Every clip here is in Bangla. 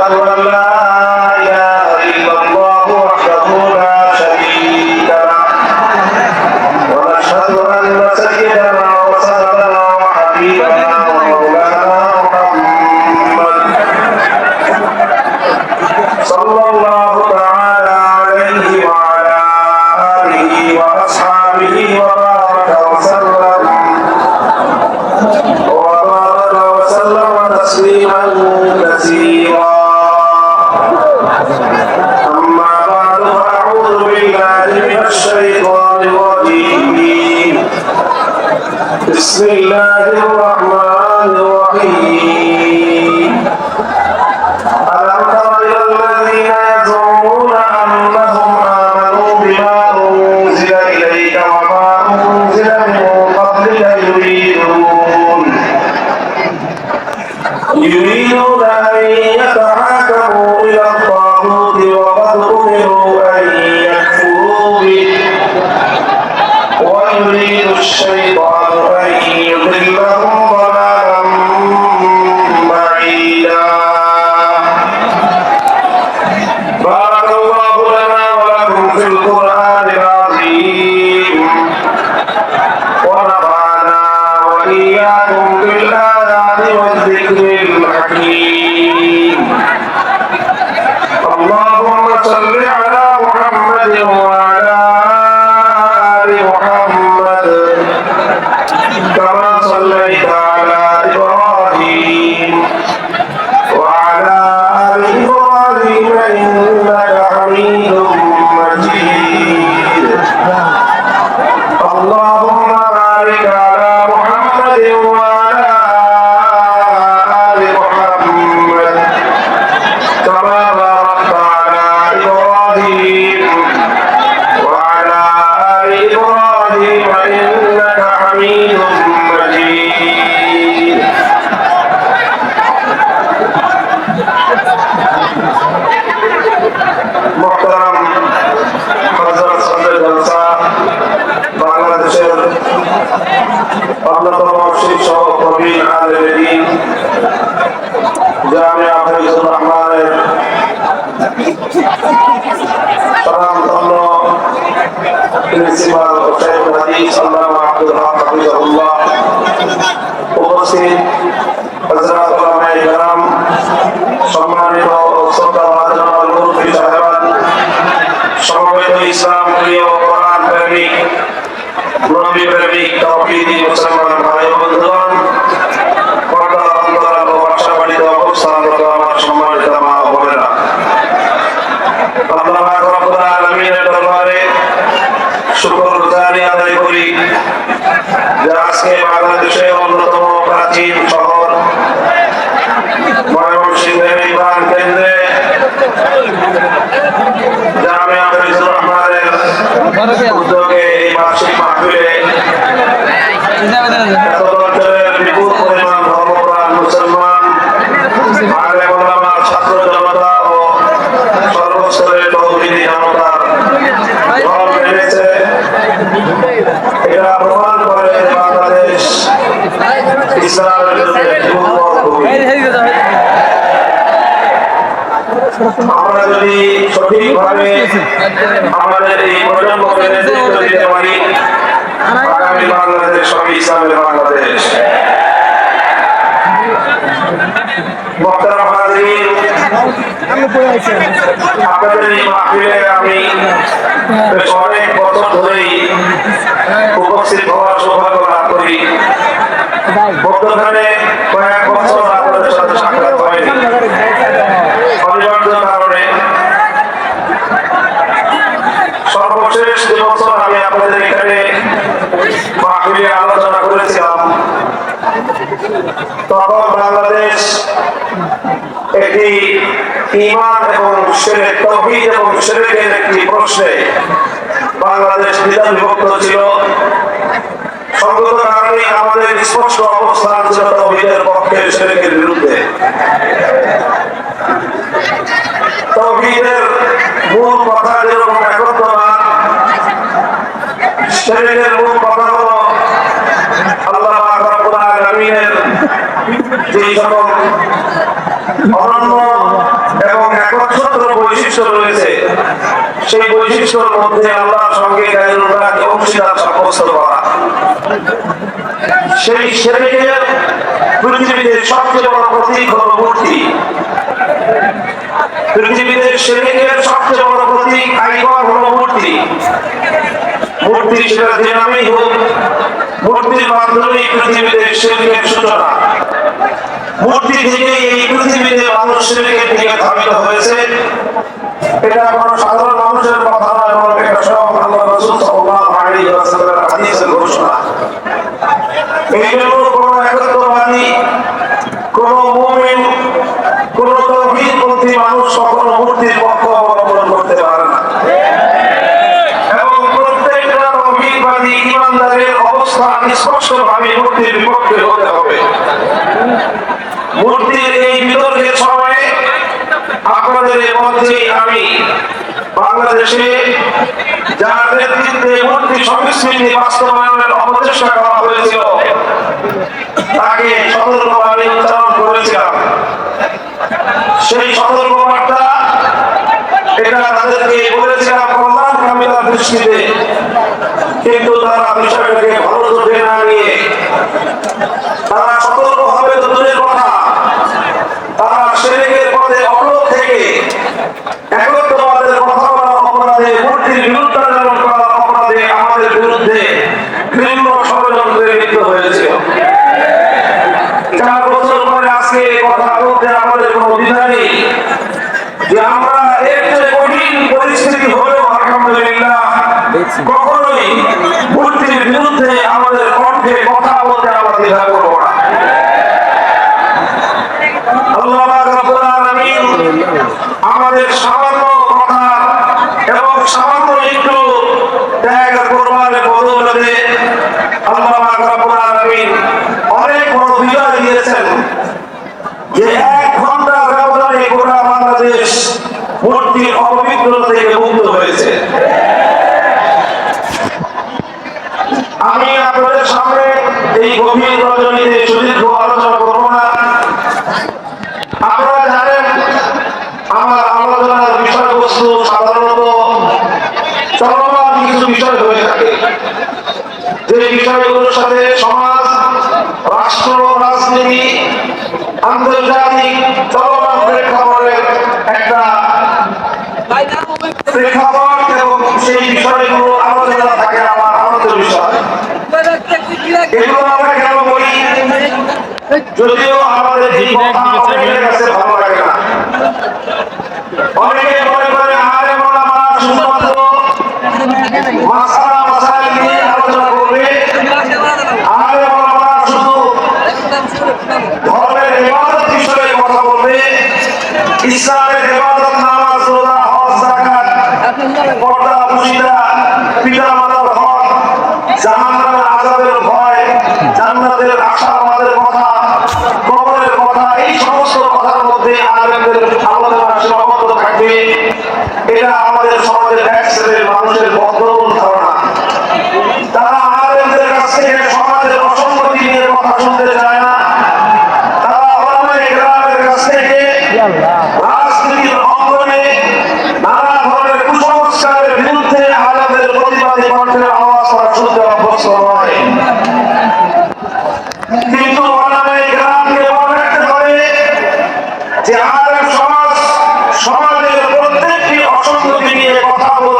ونشهد أن لا إله إلا الله وحده لا شريك له ونشهد أن سيدنا وسندنا وحبيبنا ومولانا محمد صلى الله تعالى عليه وعلى آله وأصحابه وبارك وسلم تسليما كثيرا أما بعد فأعوذ بالله من الشيطان الرجيم بسم الله الرحمن الرحيم ألم تر إلى الذين يزعمون أنهم آمنوا بما أنزل إليك وما أنزل من قبلك يريدون أن يتحاكموا إلى الطاغوت وقد أمروا أن يكفروا به ويريد الشيطان أن يضلهم ضلالا بعيدا بارك الله لنا ولكم في القرآن العظيم ونفعنا وإياكم بالآيات والذكر الحكيم اللهم صل على محمد وعلى آل محمد كما صليت على إبراهيم وعلى آل إبراهيم إنك حميد مجيد اللهم بارك على محمد وعلى آل محمد كما باركت على إبراهيم وعلى آل إبراهيم إنك حميد مجيد محترم حضرت صدر جلسة বাংলাদেশের অন্যতম শিক্ষক প্রবীণ আলেম দ্বীন জামিয়া ফয়জুর রহমানের স্বনামধন্য প্রিন্সিপাল শাইখুল হাদিস আল্লামা আব্দুল হক হাফিজাহুল্লাহ, উপস্থিত হযরত উলামায়ে কেরাম, সম্মানিত শ্রদ্ধাভাজন মুরব্বী সাহেবান, সমবেত ইসলাম প্রিয় কোরআন প্রেমিক নবী প্রেমিক তাওহীদি মুসলমান ভাই ও বন্ধুগণ, পর্দার অন্তরাল ও বাসাবাড়িতে অবস্থানরত আমার সম্মানিত মা ও বোনেরা, আল্লাহ পাক রব্বুল আলামিনের দরবারে শুকর গুজারি আদায় করি যে আজকে বাংলাদেশের অন্যতম প্রাচীন শহর ময়মনসিংহের এই প্রাণ কেন্দ্রে জামিয়া ফয়জুর রহমানের উদ্যোগে এই বার্ষিক মাহফিলে এত অঞ্চলের বিপুল পরিমাণ ধর্মপ্রাণ মুসলমান আলেম ওলামা, ছাত্র জনতা ও সর্বস্তরের তৌহিদি জনতার ঢল নেমেছে। এটা প্রমাণ করে বাংলাদেশ ইসলামের আমরা যদি সঠিকভাবে আমাদের এই প্রজন্মকে নেতৃত্ব দিতে পারি, আগামী বাংলাদেশ হবে ইসলামের বাংলাদেশ। মোহতারাম হাজিরিন, আপনাদের এই মাহফিলে আমি বেশ অনেক বছর ধরেই উপস্থিত হওয়ার সৌভাগ্য লাভ করি। মধ্যখানে কয়েক বছর আপনাদের সাথে সাক্ষাৎ হয়নি অনিবার্য কারণে। সর্বশেষ যে বছর আমি আপনাদের এখানে মাহফিলে আলোচনা করেছিলাম, তখন বাংলাদেশ একটি ঈমান এবং শিরক, তাওহীদ এবং শিরকের একটি প্রশ্নে বাংলাদেশ দ্বিধা বিভক্ত ছিল। সঙ্গত কারণে আমাদের স্পষ্ট অবস্থান ছিল তাওহীদের পক্ষে, শিরকের বিরুদ্ধে। তাওহীদের মূল কথা যেরকম একত্ববাদ, শিরকের মূল কথা হলো আল্লাহ পাক রব্বুল আলামিনের যে সকল অনন্য বৈশিষ্ট্য রয়েছে, সেই বৈশিষ্ট্যের মধ্যে আল্লাহর সঙ্গে গায়রুল্লাহকে অংশীদার সাব্যস্ত করা। সেই শিরকের পৃথিবীতে সবচেয়ে বড় প্রতীক হলো মূর্তি। পৃথিবীতে শিরকের সবচেয়ে বড় প্রতীক আইকন হলো মূর্তি। মূর্তি সেটা যে নামেই হোক, মূর্তির মাধ্যমেই পৃথিবীতে শিরকের সূচনা। মূর্তি থেকে এই পৃথিবীতে মানুষ শিরকের দিকে ধাবিত হয়েছে। এটা কোনো সাধারণ মানুষের কথা নয়, বরং এটা স্বয়ং আল্লাহ রাসূল সাল্লাল্লাহু আলাইহি ওয়াসাল্লামের হাদিসের ঘোষণা। এই জন্য কোন একত্ববাদী, কোন মুমিন, কোন তাওহীদপন্থী মানুষ কখনো মূর্তির পক্ষ অবলম্বন করতে পারে না। এবং প্রত্যেকটা তাওহীদবাদী ঈমানদারের অবস্থান স্পষ্টভাবে মূর্তির বিপক্ষে হতে হবে। মূর্তির এই বিতর্কের সময়ে আপনাদের মধ্যে আমি বাংলাদেশে যার নেতৃত্বে মূর্তি সংস্কৃতি বাস্তবায়নের অপচেষ্টা করা হয়েছিল তাকে সতর্কবাণী উচ্চারণ করেছিলাম। সেই সতর্কবার্তা এটা তাদেরকে বলেছিলাম কল্যাণকামীর দৃষ্টিতে, কিন্তু তারা বিষয়টাকে ভালো চোখে না নিয়ে তারা সতর্ক হবে তো দূরের কথা, তারা শিরকের পথে অটল থেকে একত্ববাদের কথা বলার অপরাধে, মূর্তির বিরুদ্ধাচরণ করার অপরাধে আমাদের বিরুদ্ধে বিভিন্ন ষড়যন্ত্রে লিপ্ত হয়েছিল। 4 বছর পরে আজকে কথা বলতে আমাদের কোনো দ্বিধা নেই যে আমরা এর যে কঠিন পরিস্থিতি হলেও আলহামদুলিল্লাহ কখনোই মূর্তির বিরুদ্ধে আমাদের কণ্ঠে কথা বলতে আমরা দ্বিধা করবো না। আল্লাহ রাব্বুল আলামিন আমাদের সামান্য কথা এবং সামান্য একটু ত্যাগ করবার বদলে আল্লাহ রাব্বুল আলামিন অনেক বড় বিজয় দিয়েছেন যে 1 ঘন্টা ব্যবধানে গোটা বাংলাদেশ মূর্তির অপবিত্রতা থেকে মুক্ত হয়েছে। আমি আপনাদের সামনে এই গভীর রজনীতে সুদীর্ঘ আলোচনা করব না। আপনারা জানেন আমার আলোচনার বিষয়বস্তু সাধারণত চলমান কিছু বিষয় হয়ে থাকে, যে বিষয়গুলোর সাথে সমাজ, রাষ্ট্র, রাজনীতি, আন্তর্জাতিক চলমান প্রেক্ষাপটের একটা প্রেক্ষাপট এবং সেই বিষয়গুলো আলোচনা থাকে আমার আনন্দের বিষয়। এগুলো আমরা কেন বলি? যদিও আমাদের এই কথা অনেকের কাছে ভালো লাগে না। অনেকে মনে করে আলেম ওলামা শুধুমাত্র মাসআলা মাসাইল নিয়ে আলোচনা করবে, আলেম ওলামা শুধু ধর্মের ইবাদত বিষয়ে কথা বলবে, ইসলামের ইবাদত, নামাজ, রোজা, হজ, যাকাত, পর্দা, মুশিদা, পিতা-মাতার হক, জাহান্নামের আযাবের ভয়, জান্নাতের আশা আমাদের কথা, কবরের কথা, এই সমস্ত কথার মধ্যে আলেমদের আলোচনা সীমাবদ্ধ থাকবে। এটা আমাদের সমাজের এক শ্রেণীর মানুষের বদ্ধমূল ধারণা। তারা আলেমদের কাছ থেকে সমাজের অসঙ্গতি নিয়ে কথা শুনতে চায় না। তারা ওলামায়ে কেরামের কাছ থেকে রাজনীতির অঙ্গনে নানা ধরনের কুসংস্কারের বিরুদ্ধে আলেমদের প্রতিবাদী কণ্ঠের আওয়াজ তারা শুনতে অভ্যস্ত নয়। কিন্তু ওলামায়ে কেরামকে মনে রাখতে হবে যে আলেম সমাজের প্রত্যেকটি অসঙ্গতি নিয়ে কথা বলতে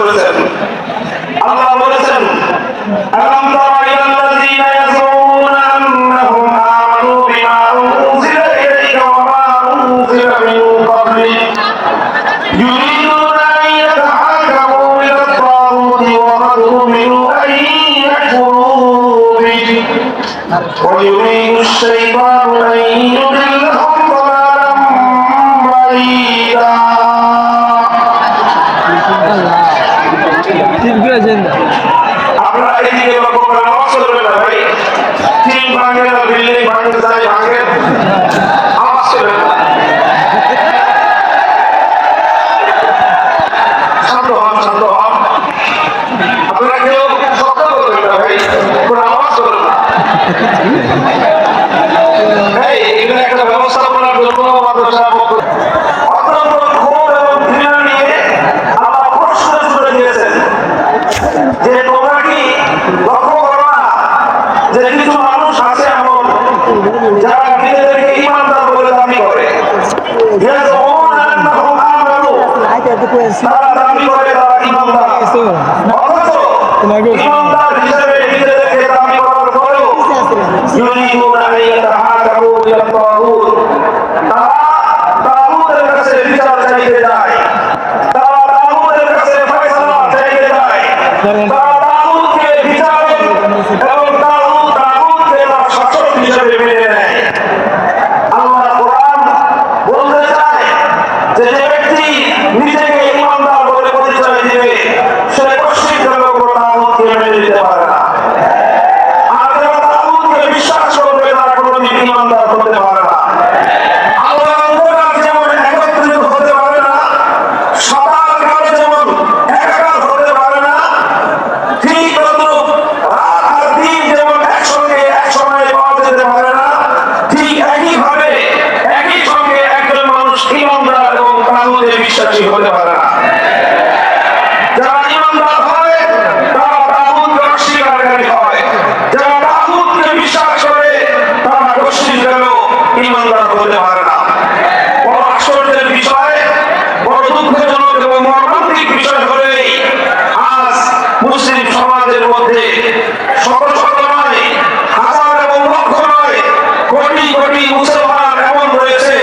করেছেন। আল্লাহ বলেছেন, আলাম তারা ইলাল্লাযীনা ইয়াযুমুনা আন্নাহুম আমানু বিমা উনজিলা ইলাইকা ওয়া মা উনজিলা মিন ক্বাবলিক ইউরিদুনা আন ইয়াতাহাকামু ইলা আত-তাগুতি ওয়া qad উমিরু আন ইয়াকফুরু বিহি ওয়া ইউরিদু আশ-শাইতানু আন ইউদিল্লাহুম দালালাম বাঈদা। আপনারা এইদিকে লক্ষ্য করে নামাজ পড়বেন না ভাই। টিম ভাঙে না, বিল্ডিং ভাঙে, যাই ভাঙে, আওয়াজ করবেন না। শান্ত হন, শান্ত হন। আপনারা কেউ শব্দ করবেন না ভাই, কোনো আওয়াজ করবেন না। এই এখানে একটা ব্যবস্থাপনার জন্য মাদ্রাসা অত্যন্ত ক্ষোভ এবং ঘৃণা নিয়ে আল্লাহ প্রশ্ন করে দিয়েছেন যে তোমরা কি লক্ষ্য করো না যে কিছু মানুষ আছে এমন যারা নিজেদেরকে ইমানদার বলে দাবি করে, তারা দাবি করে তারা ইমানদার, অথচ ইমানদার হিসেবে নিজেদেরকে দাবি করার পরেও ইউরিদুনা আন ইয়াতাহাকামু ইলা তাগুত, তারা তাগুতের কাছে বিচার চাইতে যায়, তারা তাগুতের কাছে ফয়সালা চাইতে যায়, তারা তাগুতকে বিচারক এবং তাগুতকে তার শাসক হিসেবে মেনে নেয়। আল্লাহ কোরআন বলতে চায় যে যে ব্যক্তি নিজেকে ইমানদার বলে পরিচয় দিবে সে কখনো কোনো তাগুতকে মেনে নিতে পারে না। আর যারা তাগুতকে বিশ্বাস করবে তারা কোনোদিন ইমানদার হতে পারে না। আল্লাহর অন্তরাল যেমন একত্রিত হতে পারে না, সকাল কাল যেমন একাকার হতে পারে না, ঠিক তদ্রূপ রাত আর দিন যেমন একসঙ্গে এক সময়ে পাওয়া যেতে পারে না, ঠিক একইভাবে একই সঙ্গে একজন মানুষ ইমানদার এবং তাগুতে বিশ্বাসী হতে পারে না। যারা ইমানদার হয় তারা তাগুতকে অস্বীকারী হয়, যারা তাগুতকে বিশ্বাস করে তারা কখনো ইমানদার হতে পারে না। বড় আশ্চর্যের বিষয়, বড় দুঃখজনক এবং মর্মান্তিক বিষয় হলে আজ মুসলিম সমাজের মধ্যে শত শত নয়, হাজার এবং লক্ষ নয়, কোটি কোটি মুসলমান এমন রয়েছে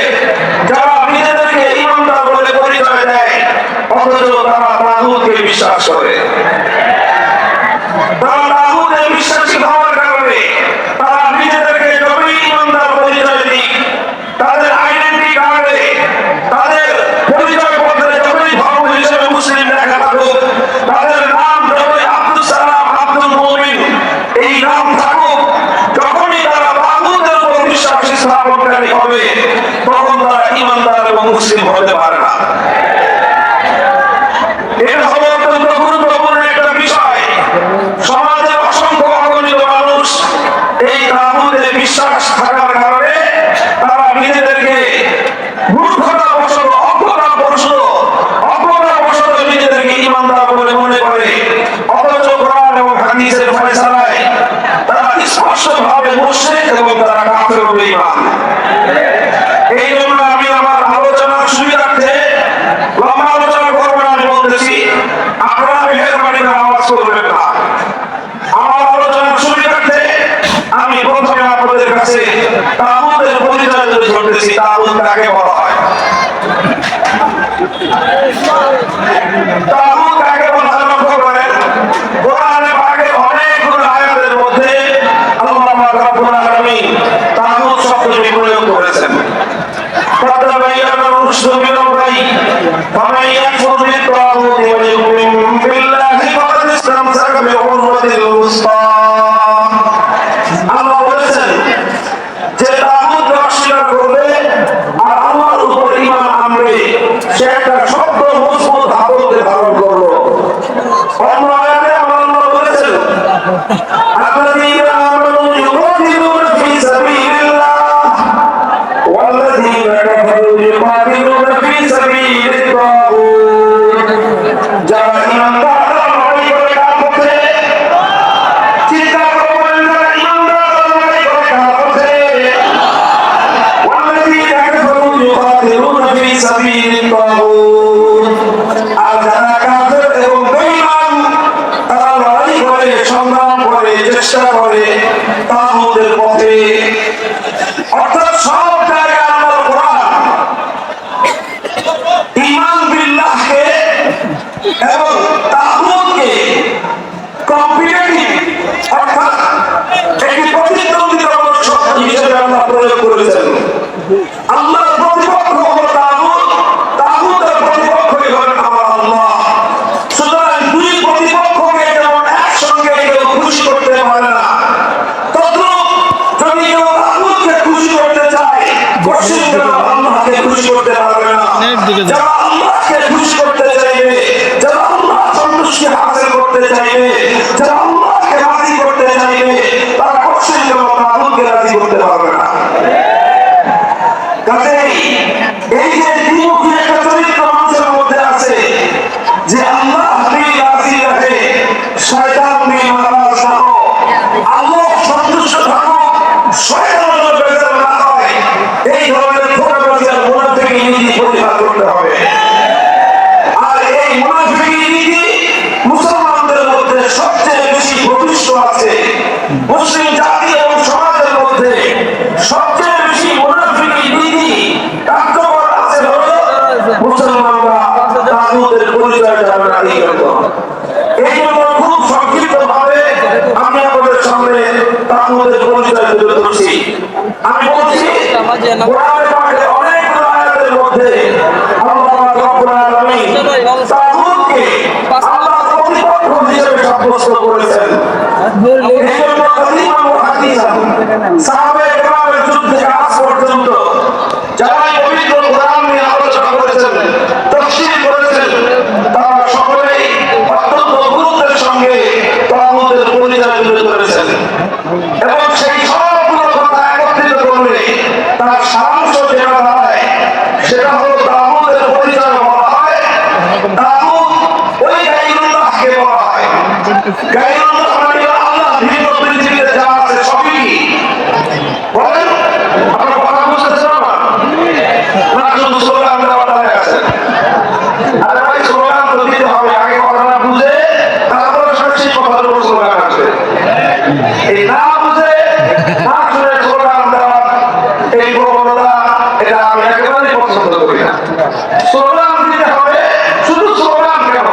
যারা নিজেদেরকে ইমানদার বলে পরিচয় দেয়, অথচ তারা তাগুতকে বিশ্বাস করে। তারা তাগুতে বিশ্বাসী হওয়ার কারণে তারা নিজেদেরকে যতই ইমানদার পরিচয় দিক, তাদের আইডেন্টি কার্ডে তাদের পরিচয় পত্রে যতই ধর্ম হিসেবে মুসলিম লেখা থাকুক, তাদের নাম যতই আব্দুল সালাম, আব্দুল মুমিন এই নাম থাকুক, যখনই তারা তাগুতের উপর বিশ্বাস স্থাপনকারী হবে তখন তারা ইমানদার এবং মুসলিম হতে পারে না। এটা হলো অত্যন্ত গুরুত্বপূর্ণ একটা বিষয়। সমাজের অসংখ্য অগণিত মানুষ এই তাগুতে বিশ্বাস থাকার কারণে তারা নিজেদেরকে মূর্খতাবশত, অজ্ঞতাবশত নিজেদেরকে ইমানদার বলে মনে করে, অথচ কোরআন এবং হাদিসের ফয়সালায় তারা স্পষ্টভাবে মুশরিক এবং তারা কাফের ও বেঈমান। এই জন্য আমি আমার আলোচনার সুবিধার্থে লম্বা আলোচনা করব না, আমি বলতেছি আপনারা মেহরবানি করে আওয়াজ করবেন না। আমার আলোচনার সুবিধার্থে আমি প্রথমে আপনাদের কাছে তাগুতের পরিচয় তুলে ধরতেছি। তাগুত কাকে বলা হয়? তাগুত কাকে বলা হয় লক্ষ্য করেন। কোরআনে পাকে অনেকগুলো আয়াতের মধ্যে আল্লাহ পাক রব্বুল আলামিন তাগুত শব্দটি প্রয়োগ করেছেন। ফাতাবায়ানা রুশদু মিনাল গাই ফামান ইয়াকফুর বিত-তাগুতি ওয়া ইউমিন বিল্লাহি ফাকাদ ইসতামসাকা বিউরওয়াতিল উসতা। আল্লাহ বলেছেন যে তাগুতকে অস্বীকার করবে আর আল্লাহর উপর ঈমান আনবে সে একটা শক্ত মজবুত হাতকে ধারণ করলো। অন্য আয়াতে আল্লাহ বলেছেন আল্লাযীনা আমানু ইউকাতিলুনা ফী সাবিলিল্লাহ ওয়াল্লাযীনা কাফারু ইউকাতিলুনা ফী সাবিলিত তাগুত। যারা ঈমানদার লড়াই করে কার পক্ষে? এবং তাগুতকে কম্পিটিটিভ অর্থাৎ একটি প্রতিদ্বন্দ্বিতামূলক শক্তি হিসেবে আল্লাহ প্রয়োগ করেছেন। আল্লাহর প্রতিপক্ষ হলো তাগুত, তাগুতের প্রতিপক্ষই হলেন আমার আল্লাহ। সুতরাং দুই প্রতিপক্ষকে যেমন একসঙ্গে কেউ খুশি করতে পারে না, তদ্রূপ যদি কেউ তাগুতকে খুশি করতে চায়, কঠিন আল্লাহকে খুশি করতে পারবে না। যারা আল্লাহকে খুশি করতে চাইবে, যারা আল্লাহ সন্তুষ্টি হাসিল করতে চাইবে, যারা আল্লাহকে রাজি করতে চাইবে, তারা কঠিন তাগুতকে রাজি করতে পারবে না। কাজেই এই যে দ্বিমুখী একটা চরিত্র মানুষের মধ্যে আছে, যে আল্লাহ রাজি রাখে, শয়তান নারাজ না হোক, আল্লাহ সন্তুষ্ট থাকুক, শয়তান বেজার না হয়, এই ধরনের ধোঁকাবাজি আর মুনাফিকি নীতি পরিহার করতে হবে। আর এই মুনাফিকি নীতি মুসলমানদের মধ্যে সবচেয়ে বেশি প্রতিষ্ঠ আছে। মুসলিম জাতি এবং সমাজের মধ্যে সবচেয়ে বেশি মুনাফিকি নীতি কার্যকর আছে হলো মুসলমানরা তাগুতের পরিচয় জানে না। এই জন্য খুব সংক্ষিপ্ত ভাবে আমি আপনাদের সামনে তাগুতের পরিচয় তুলে ধরছি। আমি বলছি কোরআনে পাকে অনেকগুলো আয়াতের মধ্যে আল্লাহ রাব্বুল আলামিন তাগুতকে আল্লাহর প্রতিপক্ষ হিসেবে সাব্যস্ত করেছেন। এই জন্য কালিমা ও হাদিস সাহাবায়ে কেরামের যুগ থেকে আজ পর্যন্ত যারা পবিত্র কোরআন নিয়ে আলোচনা করেছেন, তাফসীর করেছেন, তারা সকলেই অত্যন্ত গুরুত্বের সঙ্গে তাগুতের পরিচয় তুলে ধরেছেন এবং সেই সবগুলো কথা একত্রিত করলে তার সারাংশ যেটা দাঁড়ায় সেটা হলো তাগুতের পরিচয় বলা হয়, তাগুত ওই গায়রুল্লাহকে বলা হয়। গায়রুল্লাহ মানে আল্লাহ ভিন্ন পৃথিবীতে যা আছে সবই কি বলেন? আপনারা কথা বুঝতেছেন না? না শুধু স্লোগান দেওয়াটা হয়ে আছে। আরে ভাই স্লোগান তো দিতে হবে, আগে কথাটা বুঝে তারপরে সেই কথার উপর স্লোগান আসবে। এই না বুঝে না শুনে স্লোগান দেওয়া, এই প্রবণতা, এটা আমি একেবারেই পছন্দ করি না। স্লোগান দিতে হবে, শুধু স্লোগান কেন,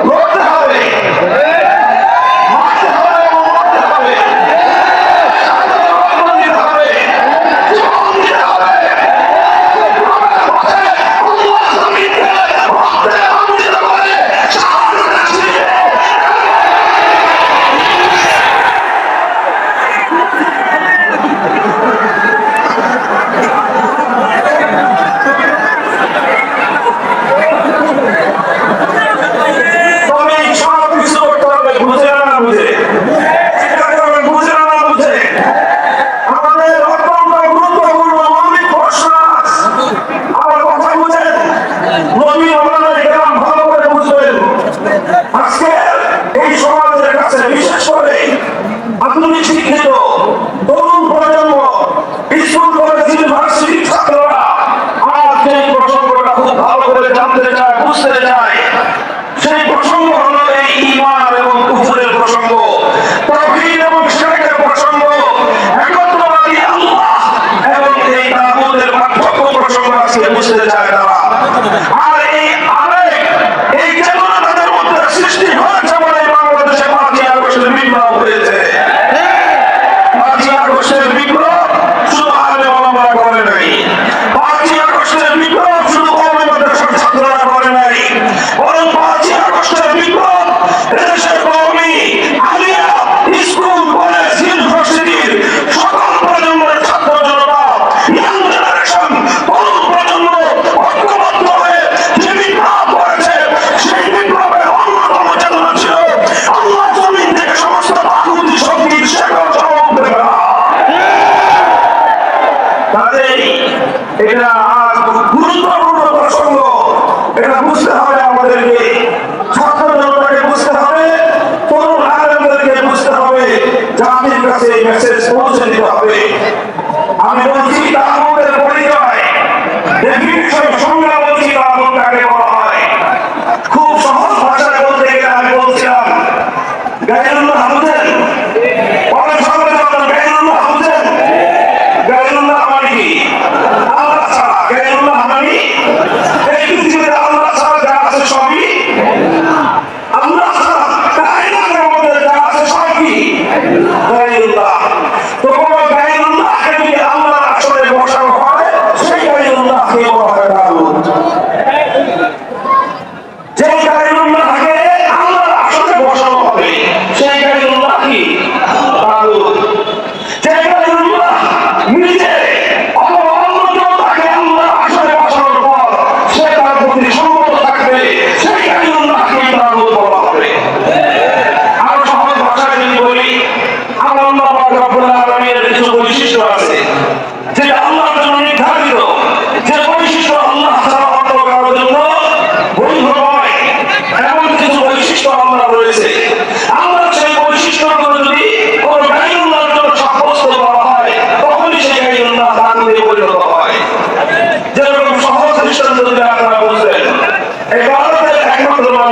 লড়তে হবে।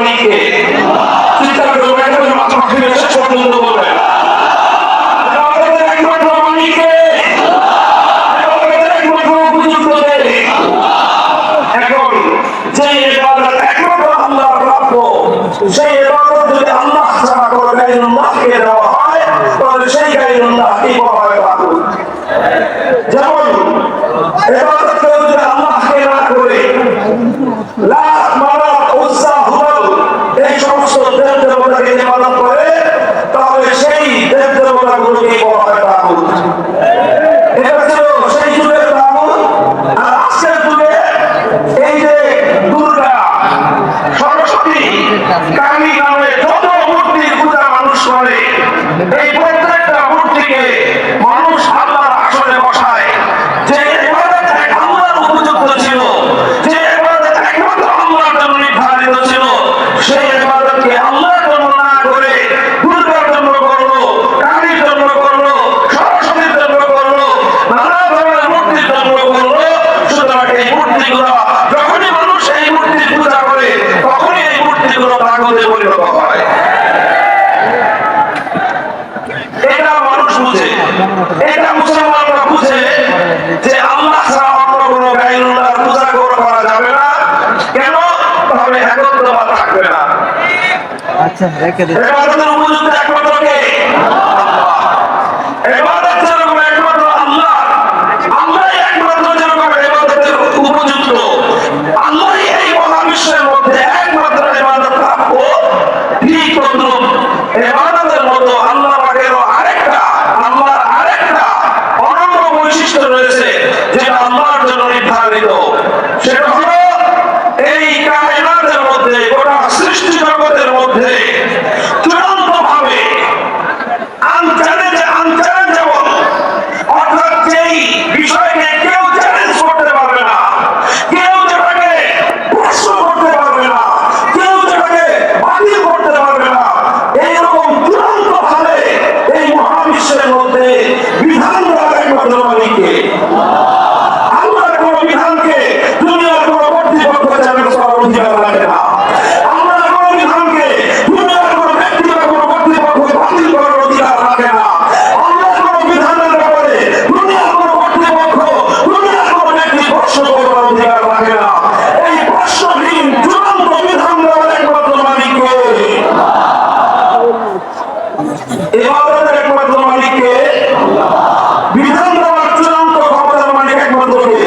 মালিককে চিন্তা করবেন মাত্র শেষ পর্যন্ত বলবেন একমাত্র মালিককে একমাত্র উপযুক্ত এখন যে ইবাদত একমাত্র আল্লাহর প্রাপ্য সেই ইবাদত যদি আল্লাহ ছাড়া কোনো গায়রুল্লাহকে দেওয়া হয় তাহলে সেই গায়রুল্লাহকেই বলা হয় মাবুদ। যেমন ইবাদত যদি আল্লাহকে না করে লাত মানাত উজ্জা হুবল এই সমস্ত দেব দেবতাকে ইবাদত করে তাহলে সেই দেব দেবতাগুলোকেই বলা হয় মাবুদ। এটা ছিল সেই যুগের মাবুদ। আর আজকের যুগে এই যে দুর্গা সরস্বতী কালী নামে যত মূর্তির পূজা মানুষ করে এই প্রত্যেকটা মূর্তিকে মানুষ আল্লাহর আসনে বসায়। যে ইবাদত আল্লাহর উপযুক্ত ছিল, যে ইবাদত একমাত্র আল্লাহর জন্য নির্ধারিত ছিল, সেই ইবাদতকে আল্লাহর জন্য না করে দুর্গার জন্য করলো, কালীর জন্য করলো, সরস্বতীর জন্য করলো, নানা ধরনের মূর্তির জন্য করলো। সুতরাং এই মূর্তিগুলো যখনই মানুষ এই মূর্তির পূজা করে তখনই এই মূর্তিগুলো তাগুতে পরিণত হয়। এটা মানুষ বুঝে, এটা মুসলমানরা বুঝে যে আল্লাহ ছাড়া অন্য কোনো গায়রুল্লাহর পূজা করা যাবে না। কেন? তাহলে একত্রতা থাকবে না। আচ্ছা রেখে দিন। ইবাদতের উপযুক্ত একমাত্র কে? আল্লাহ। ইবাদত যেরকম একমাত্র আল্লাহ, আল্লাহই একমাত্র যেরকম ইবাদতের উপযুক্ত, আল্লাহই এই মহাবিশ্বের মধ্যে একমাত্র ইবাদত প্রাপ্য, ঠিক তদ্রুপ ইবাদতের মতো আল্লাহ পাকেরও আল্লাহর আরেকটা অনন্য বৈশিষ্ট্য রয়েছে যেটা আল্লাহর জন্য নির্ধারিত। সেটা হলো এই কায়নাতের মধ্যে, গোটা সৃষ্টি জগতের মধ্যে চূড়ান্তভাবে আনচ্যালেঞ্জেবল, অর্থাৎ যেই বিষয়কে কেউ চ্যালেঞ্জ করতে পারবে না, কেউ যেটাকে প্রশ্ন করতে পারবে না, কেউ যেটাকে বাতিল করতে পারবে না, এইরকম চূড়ান্তভাবে এই মহাবিশ্বের মধ্যে বিধান দেওয়ার একমাত্র মালিককে। আল্লাহর কোন বিধানকে দুনিয়ার কোন কর্তৃপক্ষ চ্যালেঞ্জ করার অধিকার রাখে না। আল্লাহর কোন বিধানকে দুনিয়ার কোন ব্যক্তি বা কোন কর্তৃপক্ষ বাতিল করার অধিকার রাখে না। আল্লাহর কোন বিধানের ব্যাপারে দুনিয়ার কোন কর্তৃপক্ষ, দুনিয়ার কোন ব্যক্তি প্রশ্ন করার অধিকার রাখে না। এই প্রশ্নহীন চূড়ান্ত বিধান দেওয়ার একমাত্র মালিককে, ইবাদতের একমাত্র মালিককে, বিধান দেওয়ার চূড়ান্ত ক্ষমতার মালিক একমাত্র কে?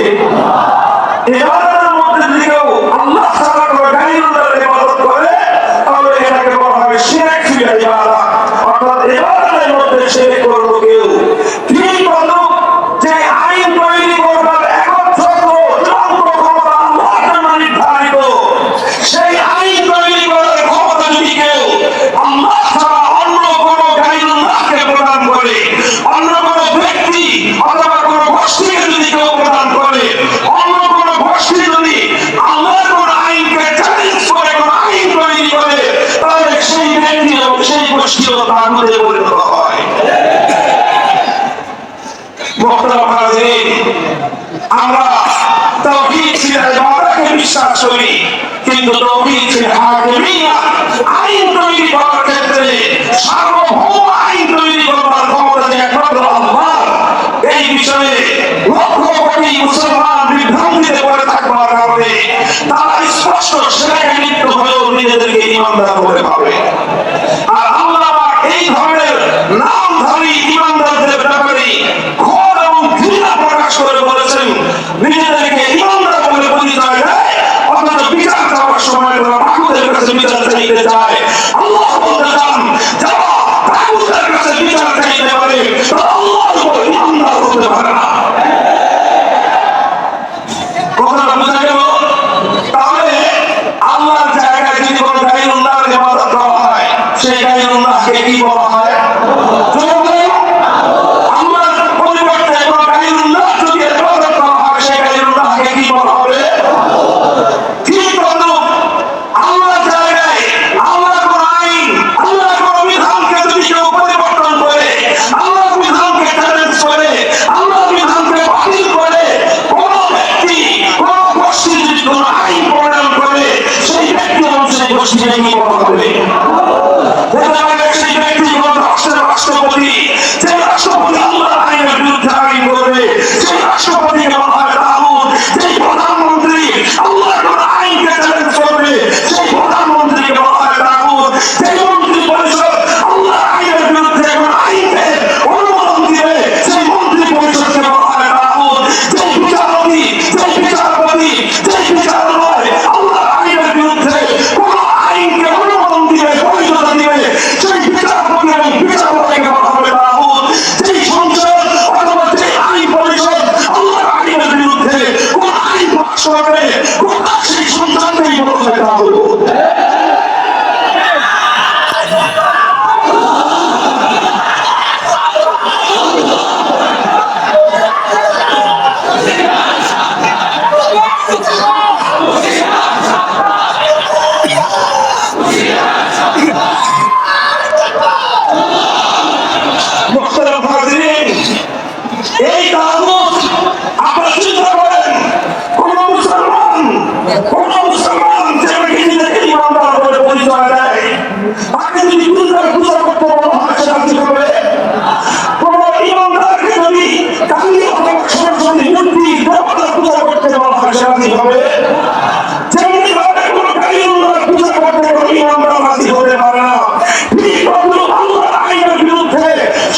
ইবাদতের মধ্যে যদি কেউ আল্লাহ ছাড়া কোনো গায়রুল্লাহর ইবাদত করে তাহলে এটাকে বলা হবে শিরক ফিল ইবাদত, অর্থাৎ ইবাদতের মধ্যে শিরক করলো কেউ। ঠিক তদ্রুপ যে আইন তৈরি করবার একচ্ছত্র চূড়ান্ত ক্ষমতা আল্লাহর জন্য নির্ধারিত, সেই আইন তৈরি করার ক্ষমতা যদি কেউ আল্লাহ ছাড়া অন্য কোনো গায়রুল্লাহকে প্রদান করে, অন্য কোনো ব্যক্তি অথবা কোনো গোষ্ঠীকে যদি কেউ প্রদান করে, অন্য কোনো গোষ্ঠী যদি আল্লাহর কোনো আইনকে চ্যালেঞ্জ করে কোনো আইন তৈরি করে, তাহলে সেই ব্যক্তি এবং সেই গোষ্ঠীও তাগুতে পরিণত হয়। মোহতারাম হাজিরিন, আমরা তাওহীদ ফিল ইবাদাতকে বিশ্বাস করি, কিন্তু তাওহীদ ফিল হাকিমিয়্যাহ আইন তৈরি করার ক্ষেত্রে সার্বভৌম আইন তৈরি করবার ক্ষমতা যে একমাত্র আল্লাহর, এই বিষয়ে লক্ষ কোটি মুসলমান বিভ্রান্তিতে পড়ে থাকবার কারণে তারা স্পষ্ট সেটাকে লিপ্ত হয়েও নিজেদেরকে ঈমানদার বলে ভাবে। আর আল্লাহ পাক এই ধরনের নামধারী ঈমানদারদের ব্যাপারে ঘোর এবং ঘৃণা প্রকাশ করে বলেছেন, নিজেদেরকে ঈমানদার বলে পরিচয় দেয়, অথচ বিচার চাওয়ার সময় তারা তাগুতের কাছে বিচার চাইতে চায়। আল্লাহ বলতে চান, যারা তাগুতের কাছে বিচার চাইতে পারে তারা আল্লাহর উপর ঈমানদার হতে পারে না। কথাটা বোঝা গেল? তাহলে আল্লাহর জায়গায় যদি কোনো গায়রুল্লাহর ইবাদত করা হয়, সেই গায়রুল্লাহকে কি বলা হয়? আল্লাহর পরিবর্তে কোনো গায়রুল্লাহ যদি ইবাদত করা হয়, সেই গায়রুল্লাহকে কি বলা হবে? ঠিক তদ্রুপ আল্লাহর জায়গায় আল্লাহর কোনো আইন, আল্লাহর কোনো বিধানকে যদি কেউ পরিবর্তন করে, আল্লাহর বিধানকে চ্যালেঞ্জ করে, আল্লাহর বিধান মসজিদে কি বলা হবে? সেই ব্যক্তি যখন রাষ্ট্রপতি, যে রাষ্ট্রপতি আল্লাহর আইনের বিরুদ্ধে আইন করবে, সেই রাষ্ট্রপতিকে বলা হয় তাগুত। যেই প্রধানমন্ত্রী আল্লাহর আইনকে চ্যালেঞ্জ করবে, সেই প্রধানমন্ত্রীকে বলা হয় তাগুত। যেই মন্ত্রী পরিষদ আল্লাহর আইনের বিরুদ্ধে কোন আইনকে অনুমোদন দিবে, সেই মন্ত্রী পরিষদকে বলা হয় তাগুত। যেই বিচারপতি, যেই বিচারালয় আল্লাহর আইনের বিরুদ্ধে কোন আইনকে অনুমোদন দিবে, বৈধতা দিবে, সেই বিচারপতি এবং বিচারালয়কে বলা হবে তাগুত। যেই সংসদ অথবা যেই আইন পরিষদ আল্লাহর আইনের বিরুদ্ধে কোন আইন পাস করবে, সেই সংসদকেই বলা হয় তাগুত। এই তাগুত আপনারা চিন্তা করেন, কোন মুসলমান যে নিজেকে ইমানদার বলে পরিচয় দেয়, তাকে যদি পূজা করতে বলা হয় সেটা কি হবে? কোন ইমানদারকে যদি কালী অথবা সরস্বতী মূর্তি দেবতার পূজা করতে বলা হয় সেটা কি হবে? যেমনি ভাবে কোন কালীর পূজা করতে কোন ইমানদার রাজি হতে পারে না। আল্লাহর আইনের বিরুদ্ধে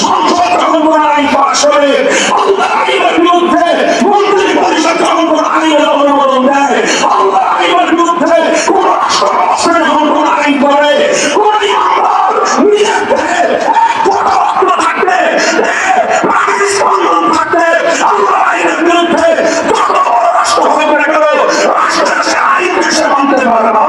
সংসদ যখন কোন আইন পাশ করে, আল্লাহর আইনের বিরুদ্ধে মন্ত্রী পরিষদ যখন কোন আইনের অনুমোদন দেয়, আল্লাহর আইনের বিরুদ্ধে কোন রাষ্ট্র যখন কোন আইন করে, কোন ইমানদার নিজের দেহে এক ফোঁটা রক্ত থাকতে, প্রাণের স্পন্দন থাকতে, আল্লাহর আইনের বিরুদ্ধে যত বড় রাষ্ট্র হয়ে গেল, রাষ্ট্রের সে আইনকে সে মানতে পারে না।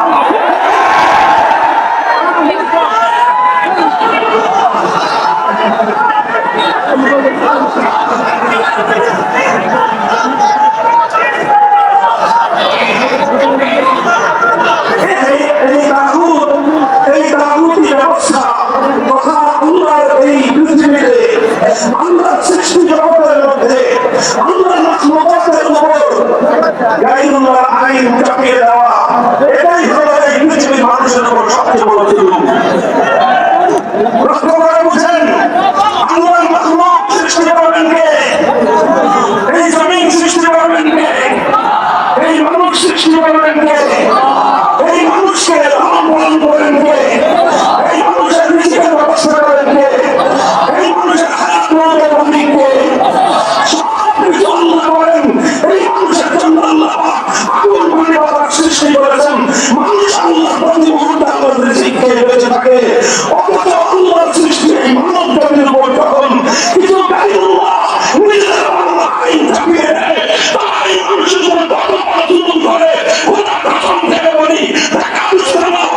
এই তাগুতি ব্যবস্থা তথা আল্লাহর এই পৃথিবীতে, আল্লাহর সৃষ্টি জগতের মধ্যে, আল্লাহর মাখলুকাতের উপর গায়রুল্লাহর আইন চাপিয়ে দেওয়া, এটাই হলো এই পৃথিবীর মানুষের উপর সবচেয়ে বড় জুলুম। লক্ষ্য করে বুঝেন, আল্লাহর মাখলুক সৃষ্টি করবেন কে? এই জমিন সৃষ্টি করবেন কে? এই মানুষ সৃষ্টি করবেন কে? এই মানুষকে লালন পালন করেন কে? এই মানুষের রিজিকের ব্যবস্থা করেন কে? এই মানুষের হায়াত মৌতের মালিক কে? সবকিছু আল্লাহ করেন। এই মানুষের জন্য আল্লাহ আগুন পানি বাতাস সৃষ্টি করেছেন। মানুষ আল্লাহ প্রতি মুহূর্তে আল্লাহর রিজিক খেয়ে বেঁচে থাকে। অথচ আল্লাহর সৃষ্টি এই মানব জাতির উপর যখন কিছু গায়রুল্লাহ নিজেদের বানানো আইন চাপিয়ে দেয়, তাই মানুষের উপর কত বড় জুলুম করে, খোদার কসম থেকে বলি, দেখা মুসলমান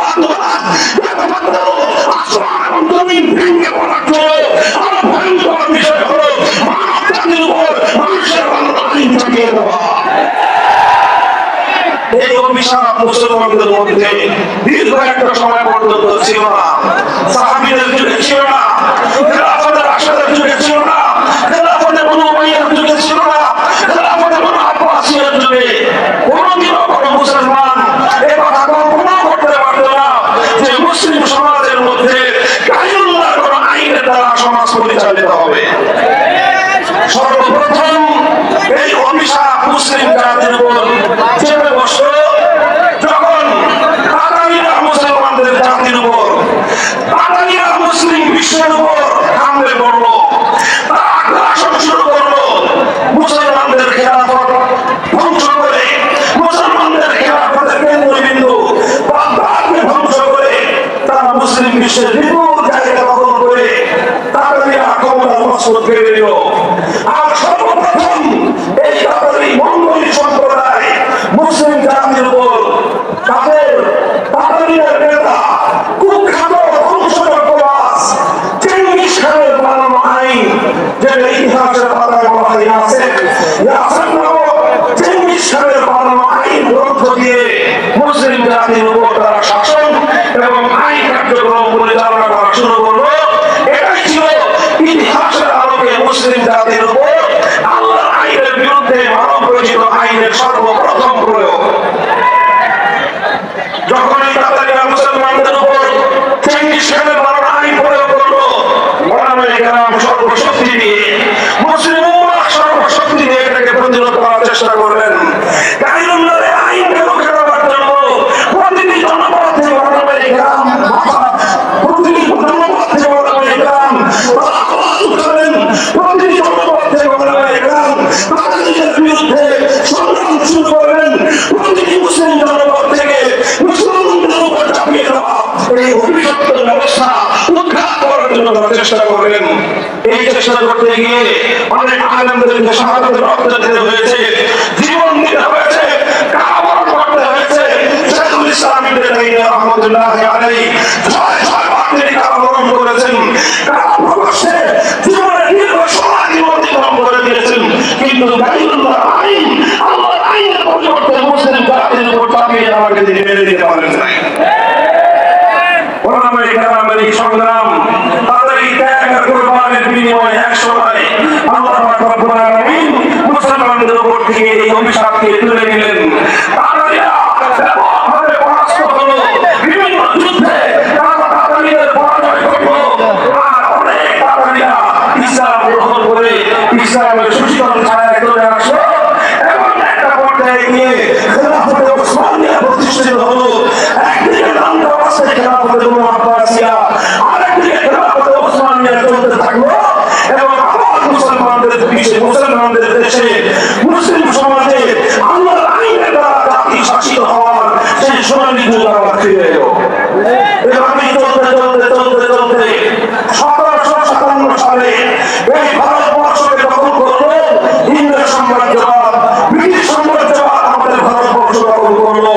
আসমান এবং জমিন ভেঙে পড়ার জন্য আরো ভয়ঙ্কর বিষয় হলো মানব জাতির উপর মানুষের বানানো আইন চাপিয়ে দেওয়া। এই অভিশাপ মুসলমানদের মধ্যে দীর্ঘ একটা সময় পর্যন্ত ছিল না। সাহাবীদের যুগে ছিল না, খেলাফতের রাশেদের যুগে ছিল না, খেলাফতে বনু উমাইয়ার যুগে ছিল না, খেলাফতে বনু আব্বাসিয়ার যুগে কোনদিনও কোনো মুসলমান এ কথা কল্পনা করতে পারত না যে মুসলিম সমাজের মধ্যে গায়রুল্লাহর কোনো আইনের দ্বারা সমাজ পরিচালিত হবে। সর্বপ্রথম এই অভিশাপ মুসলিম জাতির উপর চেপে বসল যখন তাতারীরা মুসলমানদের জাতির উপর, তাতারীরা মুসলিম বিশ্বের উপর হামলে পড়ল। তারা আগ্রাসন শুরু করলো, মুসলমানদের খেলাফত ধ্বংস করে, মুসলমানদের খেলাফতের কেন্দ্রবিন্দু বাগদাদকে ধ্বংস করে, তারা মুসলিম বিশ্বের বিপুল জায়গা দখল করে তাতারীরা ক্ষমতার মসনদ পেয়ে দিল। আর সর্বপ্রথম এই তাতারী মঙ্গোলি সম্প্রদায় মুসলিম জাতির উপর তাদের তাতারীদের নেতা কুখ্যাত ধ্বংসযজ্ঞবাজ চেঙ্গিস খানের বানানো আইন, যেটা ইতিহাসের পাতায় বলা হয় ইয়াসেন নামক চেঙ্গিস খানের বানানো আইন গ্রন্থ দিয়ে মুসলিম জাতির উপর তারা শাসন এবং আইন কার্যক্রম পরিচালনা করা শুরু করলো। এটাই ছিল ইতিহাসের আলোকে মুসলিম জাতির উপর আল্লাহর আইনের বিরুদ্ধে মানব রচিত আইনের সর্বপ্রথম প্রয়োগ। যখন এই তাতারীরা মুসলমান এই অভিশপ্ত ব্যবস্থা উদ্ধার করার জন্য তারা চেষ্টা করবেন। এই চেষ্টা করতে গিয়ে অনেক আলেমদেরকে শাহাদাতের রক্ত দিতে হয়েছে, জীবন দিতে হয়েছে, কারাবরণ করতে হয়েছে। শেখুল ইসলাম ইবনে তাইমিয়া রাহমাতুল্লাহি আলাইহি ছয় বার তিনি কারাবরণ করেছেন, কারাপ্রবাসে জীবনের দীর্ঘ সময় জীবন অতিক্রম করে দিয়েছেন, কিন্তু গায়রুল্লাহ আইন, আল্লাহর আইনের পরিবর্তে মুসলিম জাতির উপর চাপিয়ে আমাকে তিনি মেনে দিতে পারেন নাই। ওলামায়ে কেরামের এই সংগ্রাম, তাদের এই ত্যাগ আর কুরবানির বিনিময়ে একসময় আল্লাহ পাক রব্বুল আলামিন মুসলমানদের উপর থেকে এই অভিশাপকে তুলে নিলেন। তাদেররা ব্যাপকভাবে পরাস্ত হলো, বিভিন্ন যুদ্ধে তারা তাদেরদের পরাজয় করলো, আর অনেক তাদেররা ইসলাম গ্রহণ করে ইসলামের সুশীতল ছায়ায় চলে আসলো এবং একটা পর্যায়ে গিয়ে খেলাফতে ওসমানিয়া প্রতিষ্ঠিত হলো। একদিকে দাঙ্গা বাজতে খেলাফতে আব্বাসিয়া, আরেকদিকে খেলাফতে ওসমানিয়া চলতে থাকলো এবং আবার মুসলমানদের দেশে মুসলিম সমাজে আল্লাহর আইনের দ্বারা জাতি শাসিত হওয়ার সেই সোনালী যুগ আবার ফিরে এলো। এভাবেই চলতে 1757 সালে এই ভারতবর্ষকে দখল করলো ইংরেজ সাম্রাজ্যবাদ, ব্রিটিশ সাম্রাজ্যবাদ আমাদের ভারতবর্ষ দখল করলো।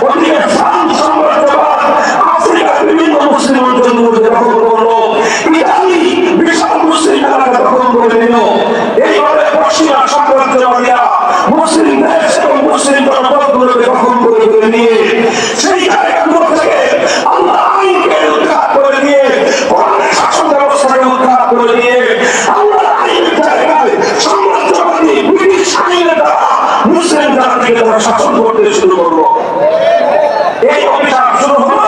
ওদিকে ফ্রান্স সাম্রাজ্যবাদ আফ্রিকার বিভিন্ন মুসলিম অঞ্চলগুলোকে দখল করলো। ইতালি বিশাল মুসলিম এলাকা দখল করে নিল। এইভাবে পশ্চিমা সাম্রাজ্যবাদীরা মুসলিম দেশ এবং মুসলিম জনপদগুলোকে দখল করে নিয়ে সেই জায়গাগুলো থেকে আল্লাহ আইনকে উদ্ধার করে নিয়ে, কোরআনের শাসন ব্যবস্থাকে উদ্ধার করে নিয়ে আল্লাহ আইনের জায়গায় সাম্রাজ্যবাদী ব্রিটিশ আইনের দ্বারা মুসলিম জাতিকে তারা শাসন করতে শুরু করলো। এই অভিযান শুরু হলো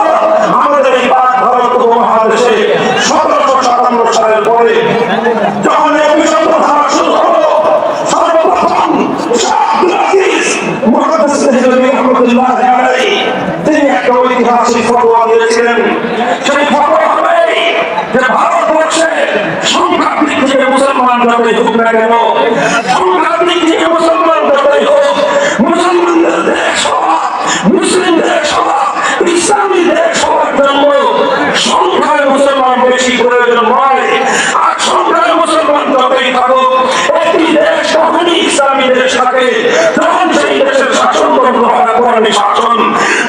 আমাদের এই ভারত উপমহাদেশে 1757 সালের পরে। যখন এই অভিশপ্ত ধারা শুরু হলো, সর্বপ্রথম শাহ আব্দুল আজিজ মুহাদ্দিস দেহলভী রাহমাতুল্লাহি আলাইহি তিনি একটা ঐতিহাসিক ফতোয়া দিয়েছিলেন। সেই ফতোয়া হবে যে ভারতবর্ষে সংখ্যার দিক থেকে মুসলমান যতই হোক না কেন, সংখ্যার দিক থেকে মুসলমান যতই হোক, মুসলমানদের দেশ হওয়া, মুসলিম দেশ হওয়া, ইসলামী দেশ হওয়ার জন্য সংখ্যায় মুসলমান বেশি প্রয়োজন নয়। আর সংখ্যায় মুসলমান যতই থাকুক, একটি দেশ তখনই ইসলামী দেশ থাকে যখন সেই দেশের শাসনতন্ত্র হয় কোরআনী শাসন,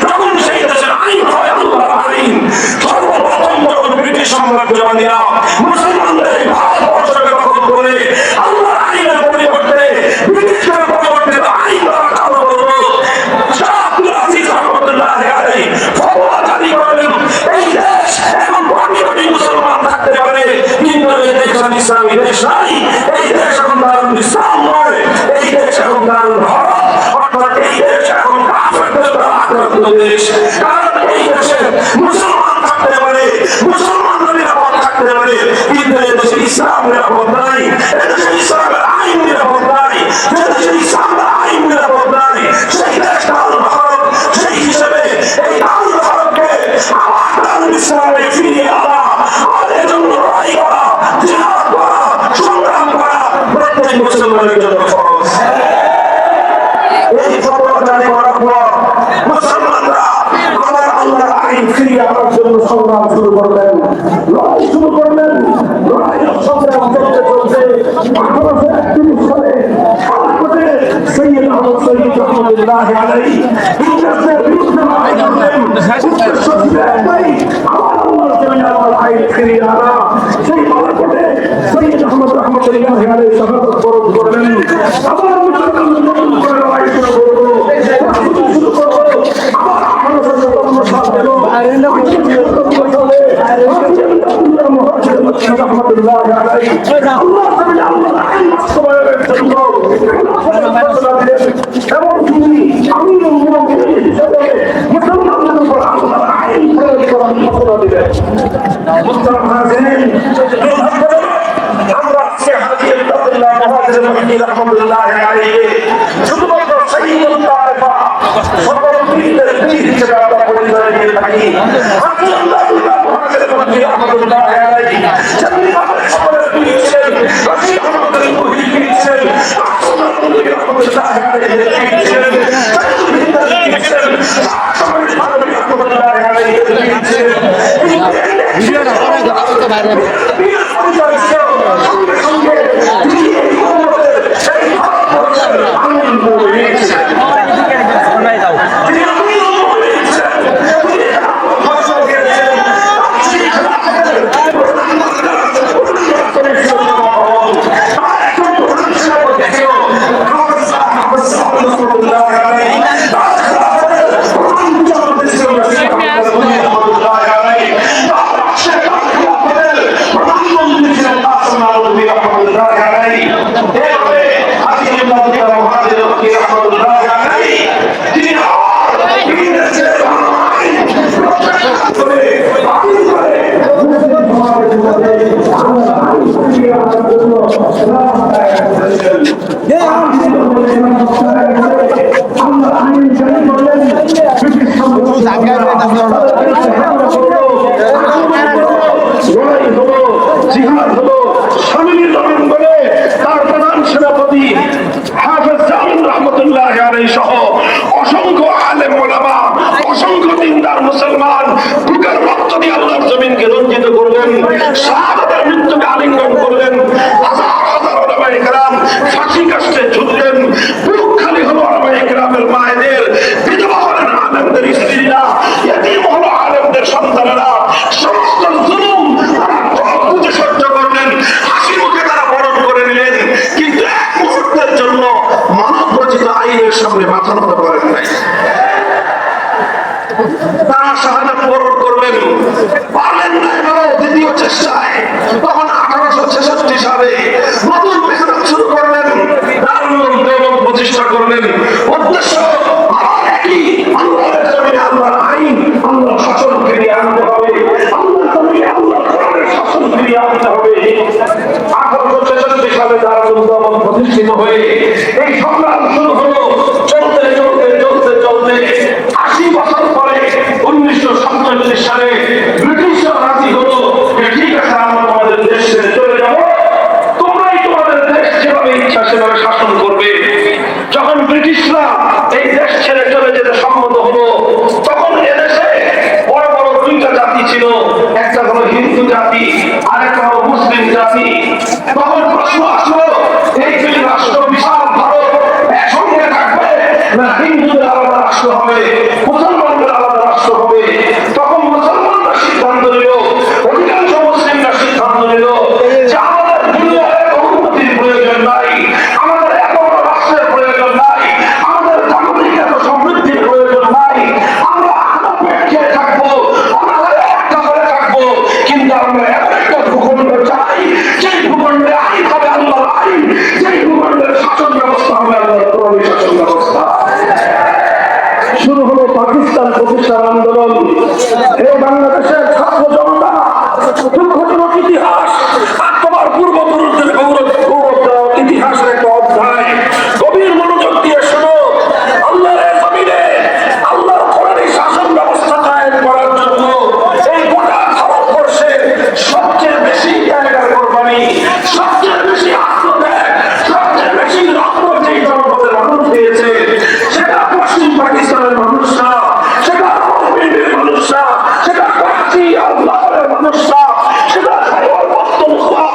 তখন সেই দেশের আইন হয় আল্লাহর আইন। সর্বপ্রথম যখন ব্রিটিশ সাম্রাজ্যবাদীরা মুসলমানদের এই ভারতবর্ষকে দখল করে আল্লাহর আইনের পরিবর্তে ব্রিটিশদের পরিবর্তিত আইন দ্বারা চালু করলো, শাহ আব্দুল আজিজ রাহমাতুল্লাহি আলাইহি ফতোয়া জারি করলেন, এই দেশ এখন কোটি মুসলমান থাকতে পারে, কিন্তু এই দেশ ইসলামী দেশ নাই, এই দেশ এখন দারুল ইসলাম নয়, এই দেশ এখন দারুল হরব, অর্থাৎ এই দেশ এখন কাফেরদের দ্বারা আক্রান্ত দেশ। কারণ এই দেশে মুসলমান থাকতে পারে, মুসলমানরা নিরাপদ থাকতে পারে, কিন্তু এই দেশে ইসলাম নিরাপদ নাই, এদেশে ইসলামের আইন নিরাপদ নাই, এদেশে ইসলামের আইন নিরাপদ নাই। সেই দেশ দারুল হরব, সেই হিসেবে এই দারুল হরবকে আবার দারুল ইসলামে ফিরিয়ে আনা, আর এজন্য লড়াই করা, জিহাদ করা, সংগ্রাম করা প্রত্যেক মুসলমানের জন্য ফরজ। এই ফতোয়া জারি করার পর মুসলমানরা আবার আল্লাহর আইন ফিরিয়ে আনার জন্য সংগ্রাম শুরু করলেন, লড়াই শুরু করলেন। লড়াইয়ের সংগ্রাম চলতে 1831 সালে শাহকোটে সৈয়দ আহমদ শহীদ রহমতুল্লাহি আলাইহি ইংরেজদের বিরুদ্ধে লড়াই করলেন। উদ্দেশ্য ছিল একটাই, আবার আল্লাহর জমিনে আল্লাহর আইন ফিরিয়ে আনা। সেই শাহকোটে সৈয়দ আহমদ রহমতুল্লাহি আলাইহি শাহাদাত বরণ করলেন। আবার মুসলমানদের নতুন করে লড়াই শুরু করলো, শুরু করলো। আবার 1857 সাল গেল, রহমতুল্লাহি আলাইহি আল্লাহ জমিনে আল্লাহর আইন বাস্তবায়নের জন্য এবং তিনি আমিরুল মুমিনিন হিসেবে মুসলমানদের উপর আল্লাহর আইন প্রয়োগ করার ঘোষণা দিলেন। মুসলমান হাজিরিন, আমরা আজকে হাজী আব্দুল্লাহ মুহাজির রহমতুল্লাহি আলাইহি শুধুমাত্র শহীদুল তায়েফা সকল পীরদের পীর হিসেবে আমরা পরিচয় দিয়ে থাকি। হাজী আব্দুল্লাহ মুহাজির রহমতুল্লাহি আলাইহি যেমনিভাবে সকলের পীর ছিলেন, রশিদ আহমদের মুহিত পীর ছিলেন, আহমদ রহমতুল্লাহি আলাইহি পীর ছিলেন, সাইদুল হিন্দের পীর ছিলেন, শাহ শমীর রহমতুল্লাহি আলাইহি পীর ছিলেন, ভিডিওটা করে দাও তো বাইরে সামনে মাথা নত করেন নাই। তারা শাহাদাত বরণ করলেন, পারলেন না এবারও দ্বিতীয় চেষ্টায়। তখন 1866 সালে নতুন মেহনত শুরু করলেন, দারুল দেওবন্দ প্রতিষ্ঠা করলেন। উদ্দেশ্য আবার একই, আল্লাহর জমিনে আল্লাহর আইন, আল্লাহর শাসন ফিরিয়ে আনতে হবে, আল্লাহর জমিনে আল্লাহর কোরআনের শাসন ফিরিয়ে আনতে হবে। 1866 সালে দারুল দেওবন্দ প্রতিষ্ঠিত হয়ে এই সংগ্রাম শুরু হলো। চলতে চলতে চলতে চলতে 80 বছর পরে 1947 সালে ব্রিটিশরা রাজি হলো, ঠিক আছে আমরা তোমাদের দেশ ছেড়ে চলে যাব, তোমরাই তোমাদের দেশ যেভাবে ইচ্ছা সেভাবে শাসন করবে। যখন ব্রিটিশরা এই দেশ ছেড়ে চলে যেতে সম্মত হলো, তখন এদেশে বড় বড় দুইটা জাতি ছিল, একটা হলো হিন্দু জাতি আর একটা হলো মুসলিম জাতি। তখন প্রশ্ন আসলো, এই দুই রাষ্ট্র বিশাল ভারত একসঙ্গে থাকবে না হিন্দুদের আলাদা রাষ্ট্র হবে, মুসলমানদের আলাদা রাষ্ট্র হবে? তখন মুসলমানরা সিদ্ধান্ত নিল, অধিকাংশ মুসলিমরা সিদ্ধান্ত নিল যে আমাদের দুনিয়ায় উন্নতির প্রয়োজন নাই, আমাদের এত বড় রাষ্ট্রের প্রয়োজন নাই, আমাদের জাগতিক এত সমৃদ্ধির প্রয়োজন নাই, আমরা আনা পেট খেয়ে থাকবো, আমাদের একটা করে থাকবো, কিন্তু আমরা এমন একটা ভূখণ্ড চাই যেই ভূখণ্ডে আইন হবে আল্লাহর আইন, যেই ভূখণ্ডের শাসন ব্যবস্থা হবে আল্লাহর কোরআনী শাসন ব্যবস্থা। শুরু হলো পাকিস্তান প্রতিষ্ঠার আন্দোলন। এই বাংলাদেশের ছাত্র জনতা দুঃখজনক ইতিহাস আর তোমার পূর্বপুরুষদের গৌরব ইতিহাসের একটা অধ্যায়। গভীর মনোযোগ দিয়ে শোনো। আল্লাহর জমিনে আল্লাহর কোরআনী শাসন ব্যবস্থা কায়েম করার জন্য এই গোটা ভারতবর্ষে সবচেয়ে বেশি জায়গার কোরবানি, সবচেয়ে বেশি আত্মত্যাগ, সবচেয়ে বেশি রক্ত যেই জনপদের মানুষ দিয়েছে সেটা পশ্চিম পাকিস্তানের মানুষরা, সেটা রাওয়ালপিন্ডির মানুষরা, সেটা করাচি আর লাহোরের মানুষরা, সেটা খাইবার পখতুনখোয়া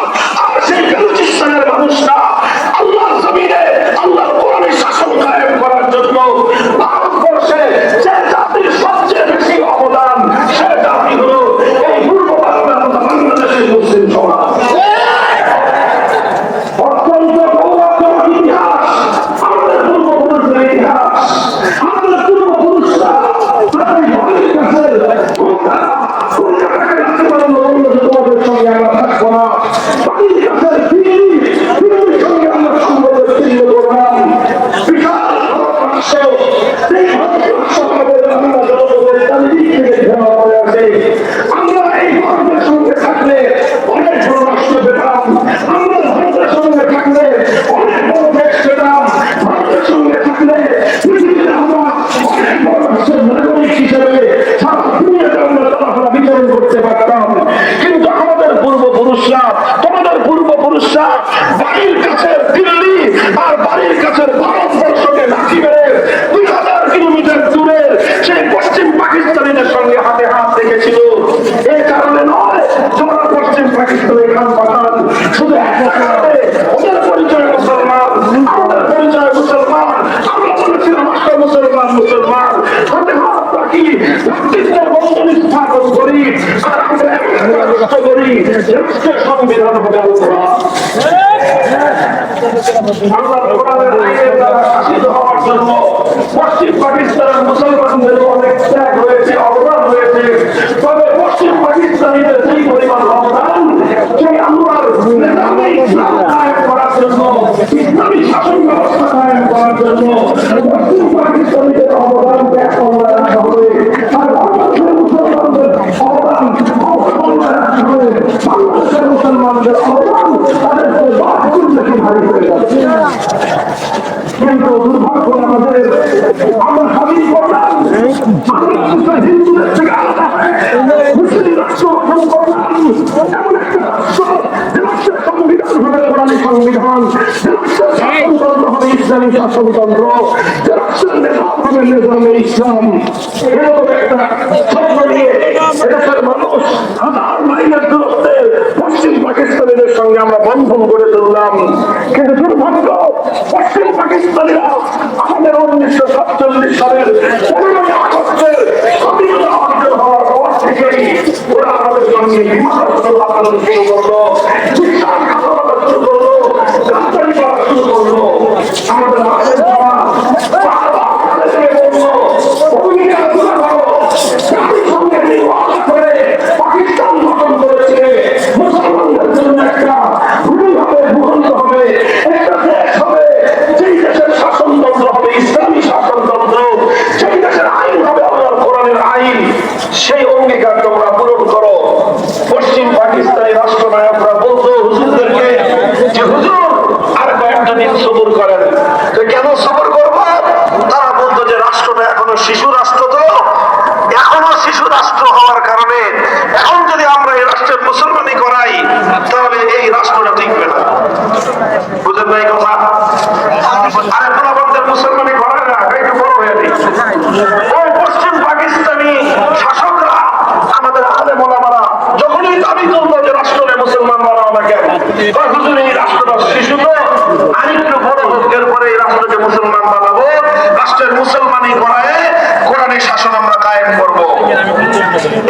আর সেই বেলুচিস্তানের মানুষরা আল্লাহর জমিনে আল্লাহর কোরআনী শাসন কায়েম করার জন্য ভারতবর্ষে যে জাতির সবচেয়ে বেশি অবদান, সে জাতি হলো এই পূর্ব বাংলা তথা বাংলাদেশের মুসলিম সমাজ। অত্যন্ত গৌরবজনক ইতিহাস আমাদের পূর্বপুরুষদের ইতিহাস। আমাদের পূর্বপুরুষরা তাদের ভয়ের কাছে তোমাদের সঙ্গে আমরা থাকবো না, বাড়ির কাছে পৃথিবীর সঙ্গে আমরা সম্পর্ক ছিন্ন করলাম। বিশাল রাষ্ট্র, এই রাষ্ট্র আমাদের বাংলা জনপদের চারিদিক থেকে ঘেরা হয়ে আছে। আমরা এই ভারতের সঙ্গে থাকলে অনেক বড় রাষ্ট্র পেতাম, আমরা ভারতের সঙ্গে থাকলে অনেক বড় দেশ পেতাম, ভারতের সঙ্গে থাকলে পৃথিবীতে আমরা অনেক বড় রাষ্ট্রের নাগরিক হিসেবে সারা দুনিয়াতে আমরা চলাফেরা বিচরণ করতে পারতাম। কিন্তু আমাদের পূর্বপুরুষরা, তোমাদের পূর্বপুরুষরা করি সংবিধান হবে আল্লাহর কোরআনের আইনের দ্বারা শাসিত হওয়ার জন্য পশ্চিম পাকিস্তানের মুসলমানদের অনেক ত্যাগ হয়েছে, অবদান হয়েছে। তবে পশ্চিম পাকিস্তানিদের সেই পরিমাণ অবদান সেই আল্লাহর নিজামে ইসলাম কায়েম করার জন্য, ইসলামী শাসন ব্যবস্থা কায়েম করার জন্য পশ্চিম পাকিস্তানিদের অবদান ত্যাগ করে রাখা হবে। আর বাংলাদেশের মুসলমানদের অবদান রাখা হবে। বাংলাদেশের মুসলমানদের অবদান তাদেরকে 10 গুণ বেশি ভারী হয়ে যাচ্ছে। কিন্তু দুর্ভাগ্য আমাদের, আমরা স্বাধীন করলাম, হিন্দুদের থেকে আলাদা মুসলিম রাষ্ট্র গঠন করলাম, এমন একটা রাষ্ট্র যে রাষ্ট্রের সংবিধান হবে কোরআনী সংবিধান, যে রাষ্ট্রের শাসনতন্ত্র হবে ইসলামী শাসনতন্ত্র, যে রাষ্ট্রের নেতা হবে নিজামে ইসলাম। এরকম একটা স্বপ্ন নিয়ে এদেশের মানুষ হাজার মাইলের দূরত্বে পশ্চিম পাকিস্তানিদের সঙ্গে আমরা বন্ধন গড়ে তুললাম। কিন্তু দুর্ভাগ্য, পশ্চিম পাকিস্তানিরা আমাদের 1947 সালের 15 আগস্টের স্বাধীনতা অর্জন হওয়ার পর থেকেই ওরা আমাদের সঙ্গে বিমানবন্দর আন্দোলন শুরু করলো, বিশ্বাসঘাতকতা শুরু করলো, গাদ্দারি করা শুরু করলো। আমাদের আশের বাবা বারবার তাদেরকে বললো, ভূমিকা তুলে ধরো, জাতিসংঘে নির্বাচন করে পাকিস্তান গঠন করেছে, মুসলমানদের জন্য একটা ভূমি হবে, ভূখণ্ড হবে, একটা দেশ হবে, যেই দেশের শাসনতন্ত্র হবে ইসলামী শাসনতন্ত্র, যেই দেশের আইন হবে আল্লাহর কোরআনের আইন। সেই অঙ্গীকার তোমরা পূরণ করো। পশ্চিম পাকিস্তানি রাষ্ট্রনায়করা বলতো হুজুরদেরকে যে হুজুর আর কয়েকটা দিন সবুর করেন। তো কেন সবুর করবো? তারা বলতো যে রাষ্ট্রটা এখনো শিশু রাষ্ট্র, তো এখনো শিশু রাষ্ট্র হওয়ার কারণে এখন যদি আমরা এই রাষ্ট্রের মুসলমানি করাই তাহলে এই রাষ্ট্রটা টিকবে না। বুঝেন না এই কথা? আরে পোলাপানদের মুসলমানি করার না, একটু বড় হয়ে দিই। ওই পশ্চিম পাকিস্তানি শাসকরা আমাদের আলেম ওলামারা যখনই দাবি করলো যে রাষ্ট্রে মুসলমান বানাও না কেন, হুজুর এই রাষ্ট্রটা শিশু তো, আরেকটু বড় হোক, এরপরে এই রাষ্ট্রকে মুসলমান বানাবো, রাষ্ট্রের মুসলমানি করায় কোরআনের শাসন আমরা কায়েম করবো।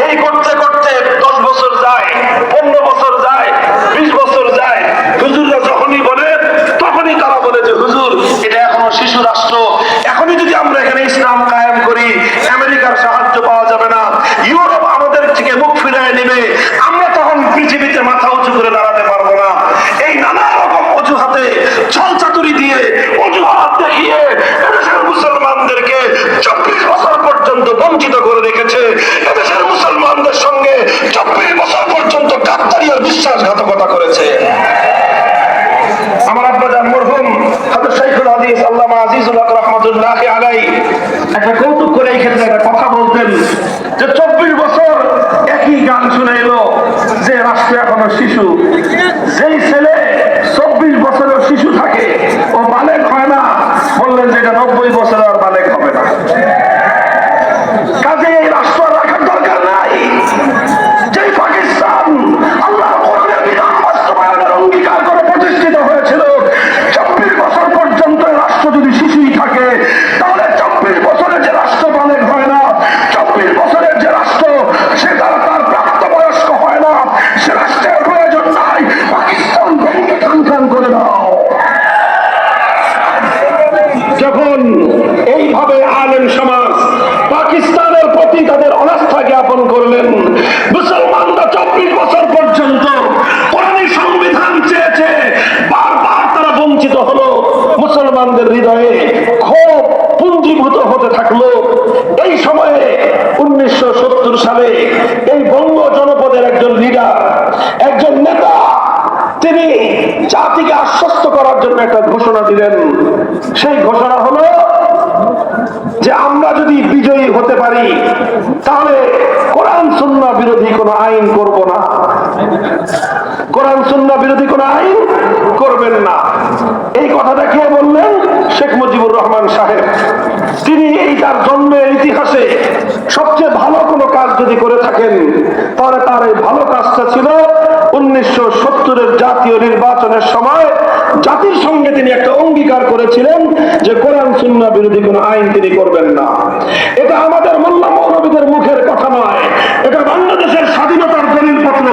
এই করতে করতে 10 বছর যায়, 15 বছর যায়, 20 বছর যায়। হুজুররা যখনই বলে তখনই তারা বলে যে হুজুর এটা এখনো শিশু রাষ্ট্র, এখনই যদি আমরা এখানে ইসলাম কায়েম করি আমেরিকার সাহায্য পাওয়া যাবে না, ইউরোপ আমাদের থেকে মুখ ফিরিয়ে নেবে, আমরা তখন পৃথিবীতে মাথা উঁচু করে দাঁড়াতে পারবো না। এই নানা রকম অজুহাতে, ছল চাতুরি দিয়ে, অজুহাত দেখিয়ে এদেশের মুসলমানদেরকে 24 বছর পর্যন্ত বঞ্চিত করে রেখেছে। এদেশের মুসলমানদের সঙ্গে 24 বছর পর্যন্ত গাদ্দারি আর বিশ্বাসঘাতকতা করেছে। আমার আব্বাজান মরহুম হযরত শাইখুল হাদিস আল্লামা আজিজুল হক রাহমাতুল্লাহি আলাইহি একটা কৌতুক করে এই ক্ষেত্রে একটা কথা বলতেন যে 24 বছর একই গান শুনাইলো যে রাষ্ট্র এখনো শিশু। যেই ছেলে 24 বছরের শিশু থাকে ও বালেগ হয় না, বললেন যে এটা 90 বছর আর বালেগ হবে না। কাজে এই রাষ্ট্র রাখার দরকার নাই। যেই পাকিস্তান আল্লাহর কোরআনের বিধান বাস্তবায়নের অঙ্গীকার করে প্রতিষ্ঠিত হয়েছিল, 24 বছর পর্যন্ত রাষ্ট্র যদি শিশুই থাকে তাহলে 24 বছরের যে রাষ্ট্র বালেগ হয় না, 24 বছরের যে রাষ্ট্র সে তার প্রাপ্তবয়স্ক হয় না, সে রাষ্ট্রের প্রয়োজন নাই। পাকিস্তান ভেঙে খান করে দাও। যখন এইভাবে আলেম সমাজ পাকিস্তানের প্রতি তাদের অনাস্থা জ্ঞাপন করলেন, মুসলমানরা 24 বছর পর্যন্ত কোরআনী সংবিধান চেয়েছে, বারবার তারা বঞ্চিত হলো। মুসলমানদের হৃদয়ে ক্ষোভ পুঞ্জীভূত হতে থাকলো। এই সময়ে 1970 সালে এই বঙ্গ জনপদের একজন লিডার, একজন নেতা, তিনি জাতিকে আশ্বস্ত করার জন্য একটা ঘোষণা দিলেন। সেই ঘোষণা হলো যে আমরা যদি বিজয়ী হতে পারি তাহলে কোরআন সুন্নাহ বিরোধী কোনো আইন করব না, কোরআন সুন্নাহ বিরোধী কোনো আইন করবেন না। এই কথাটা কে বললেন? শেখ মুজিবুর রহমান সাহেব। তিনি এই তার জন্মের ইতিহাসে সবচেয়ে ভালো কোনো কাজ যদি করে থাকেন তাহলে তার এই ভালো কাজটা ছিল 1970-এর জাতীয় নির্বাচনের সময় জাতির সঙ্গে তিনি একটা অঙ্গীকার করেছিলেন যে কোরআন সুন্নাহ বিরোধী কোনো আইন তিনি করবেন না। এটা আমাদের মোল্লা মৌলবীদের মুখের কথা নয়, এটা বাংলাদেশের স্বাধীনতার দলিলপত্র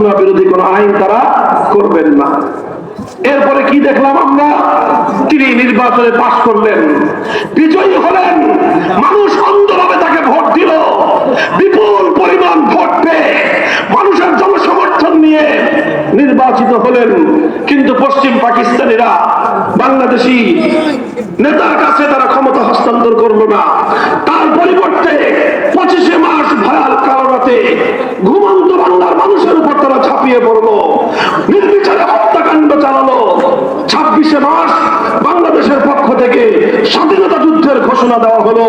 সুন্নাহ বিরোধী কোন আইন তারা করবেন না। এরপরে কি দেখলাম আমরা, তিনি নির্বাচনে পাশ করলেন, বিজয়ী হলেন, মানুষ অন্ধভাবে তাকে ভোট দিল, বিপুল পরিমাণ ভোট পেয়ে মানুষের জনসমর্থন নিয়ে নির্বাচিত হলেন। কিন্তু পশ্চিম পাকিস্তানিরা বাংলাদেশি নেতার কাছে তারা ক্ষমতা হস্তান্তর করলো না, তার পরিবর্তে 25 মাস ভয়াল কারাগারে ঘুমন্ত বাংলার মানুষের উপর তারা ঝাঁপিয়ে পড়লো, নির্বিচারে হত্যাকাণ্ড চালালো। 26 মাস বাংলাদেশের পক্ষ থেকে স্বাধীনতা যুদ্ধের ঘোষণা দেওয়া হলো।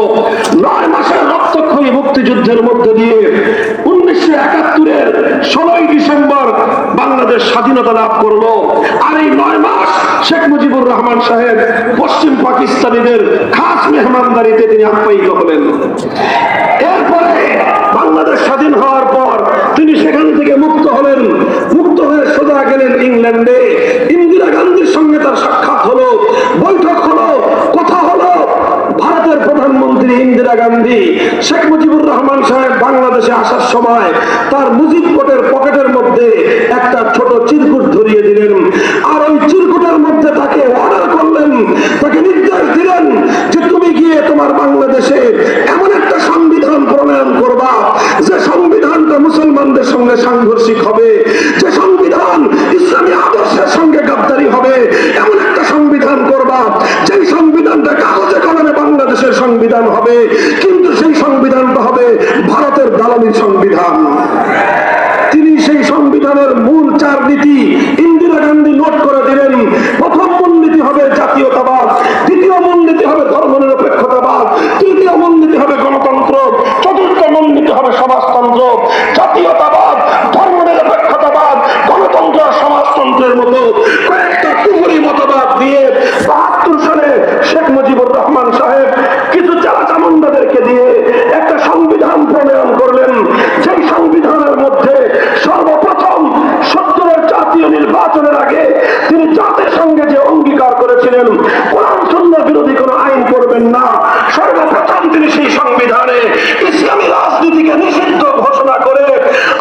9 মাসের রক্তক্ষয়ী মুক্তিযুদ্ধের মধ্যে দিয়ে 1971-এর 16 ডিসেম্বর বাংলাদেশ স্বাধীনতা লাভ করলো। আর এই 9 মাস শেখ মুজিবুর রহমান সাহেব পশ্চিম পাকিস্তানিদের খাস মেহমানদারিতে তিনি আপ্যায়িত হলেন। এরপরে বাংলাদেশ স্বাধীন হওয়ার পর তিনি সেখান থেকে মুক্ত হলেন, মুক্ত হয়ে সোজা গেলেন ইংল্যান্ডে। ইন্দিরা গান্ধীর সঙ্গে তার সাক্ষাৎ হলো, বৈঠক হলো, কথা হলো। ভারতের প্রধানমন্ত্রী ইন্দিরা গান্ধী শেখ মুজিবুর রহমান সাহেব বাংলাদেশে আসার সময় তার মুজিব কোটের পকেটের মধ্যে একটা ছোট চিরকুট ধরিয়ে দিলেন। আর ওই চিরকুটের মধ্যে তাকে অর্ডার করলেন, তাকে নির্দেশ দিলেন যে তুমি গিয়ে তোমার বাংলাদেশে এমন একটা সংবিধান প্রণয়ন করবা যে সংবিধানটা মুসলমানদের সঙ্গে সাংঘর্ষিক হবে, যে সংবিধান ইসলামী আদর্শের সঙ্গে গাদ্দারি হবে, এমন একটা সংবিধান করবা যেই সংবিধানটা কাগজে কলমে বাংলাদেশের সংবিধান হবে, কিন্তু সেই সংবিধানটা হবে ভারতের দালালির সংবিধান। তিনি সেই সংবিধানের মূল 4 নীতি ইন্দিরা গান্ধী নোট করে দিলেন। প্রথম মূলনীতি হবে জাতীয়তাবাদ, দ্বিতীয় মূলনীতি হবে ধর্মনিরপেক্ষতাবাদ, তৃতীয় মূলনীতি হবে গণতন্ত্র, চতুর্থ মূলনীতি হবে সমাজতন্ত্র। জাতীয়তাবাদ, ধর্মনিরপেক্ষতাবাদ, গণতন্ত্র, সমাজতন্ত্রের মতো কয়েকটা কুহুরি মতবাদ দিয়ে 72 সালে শেখ মুজিবুর রহমান সাহেব কিছু চামচামুন্ডাদেরকে দিয়ে একটা সংবিধান প্রণয়ন করলেন। সেই সংবিধানের মধ্যে সর্বপ্রথম 70-এর জাতীয় নির্বাচনের আগে তিনি জাতির সঙ্গে যে অঙ্গীকার করেছিলেন কোরআন সুন্নাহ বিরোধী কোনো আইন করবেন না, সর্বপ্রথম তিনি সেই সংবিধানে ইসলামী রাজনীতিকে নিষিদ্ধ ঘোষণা করে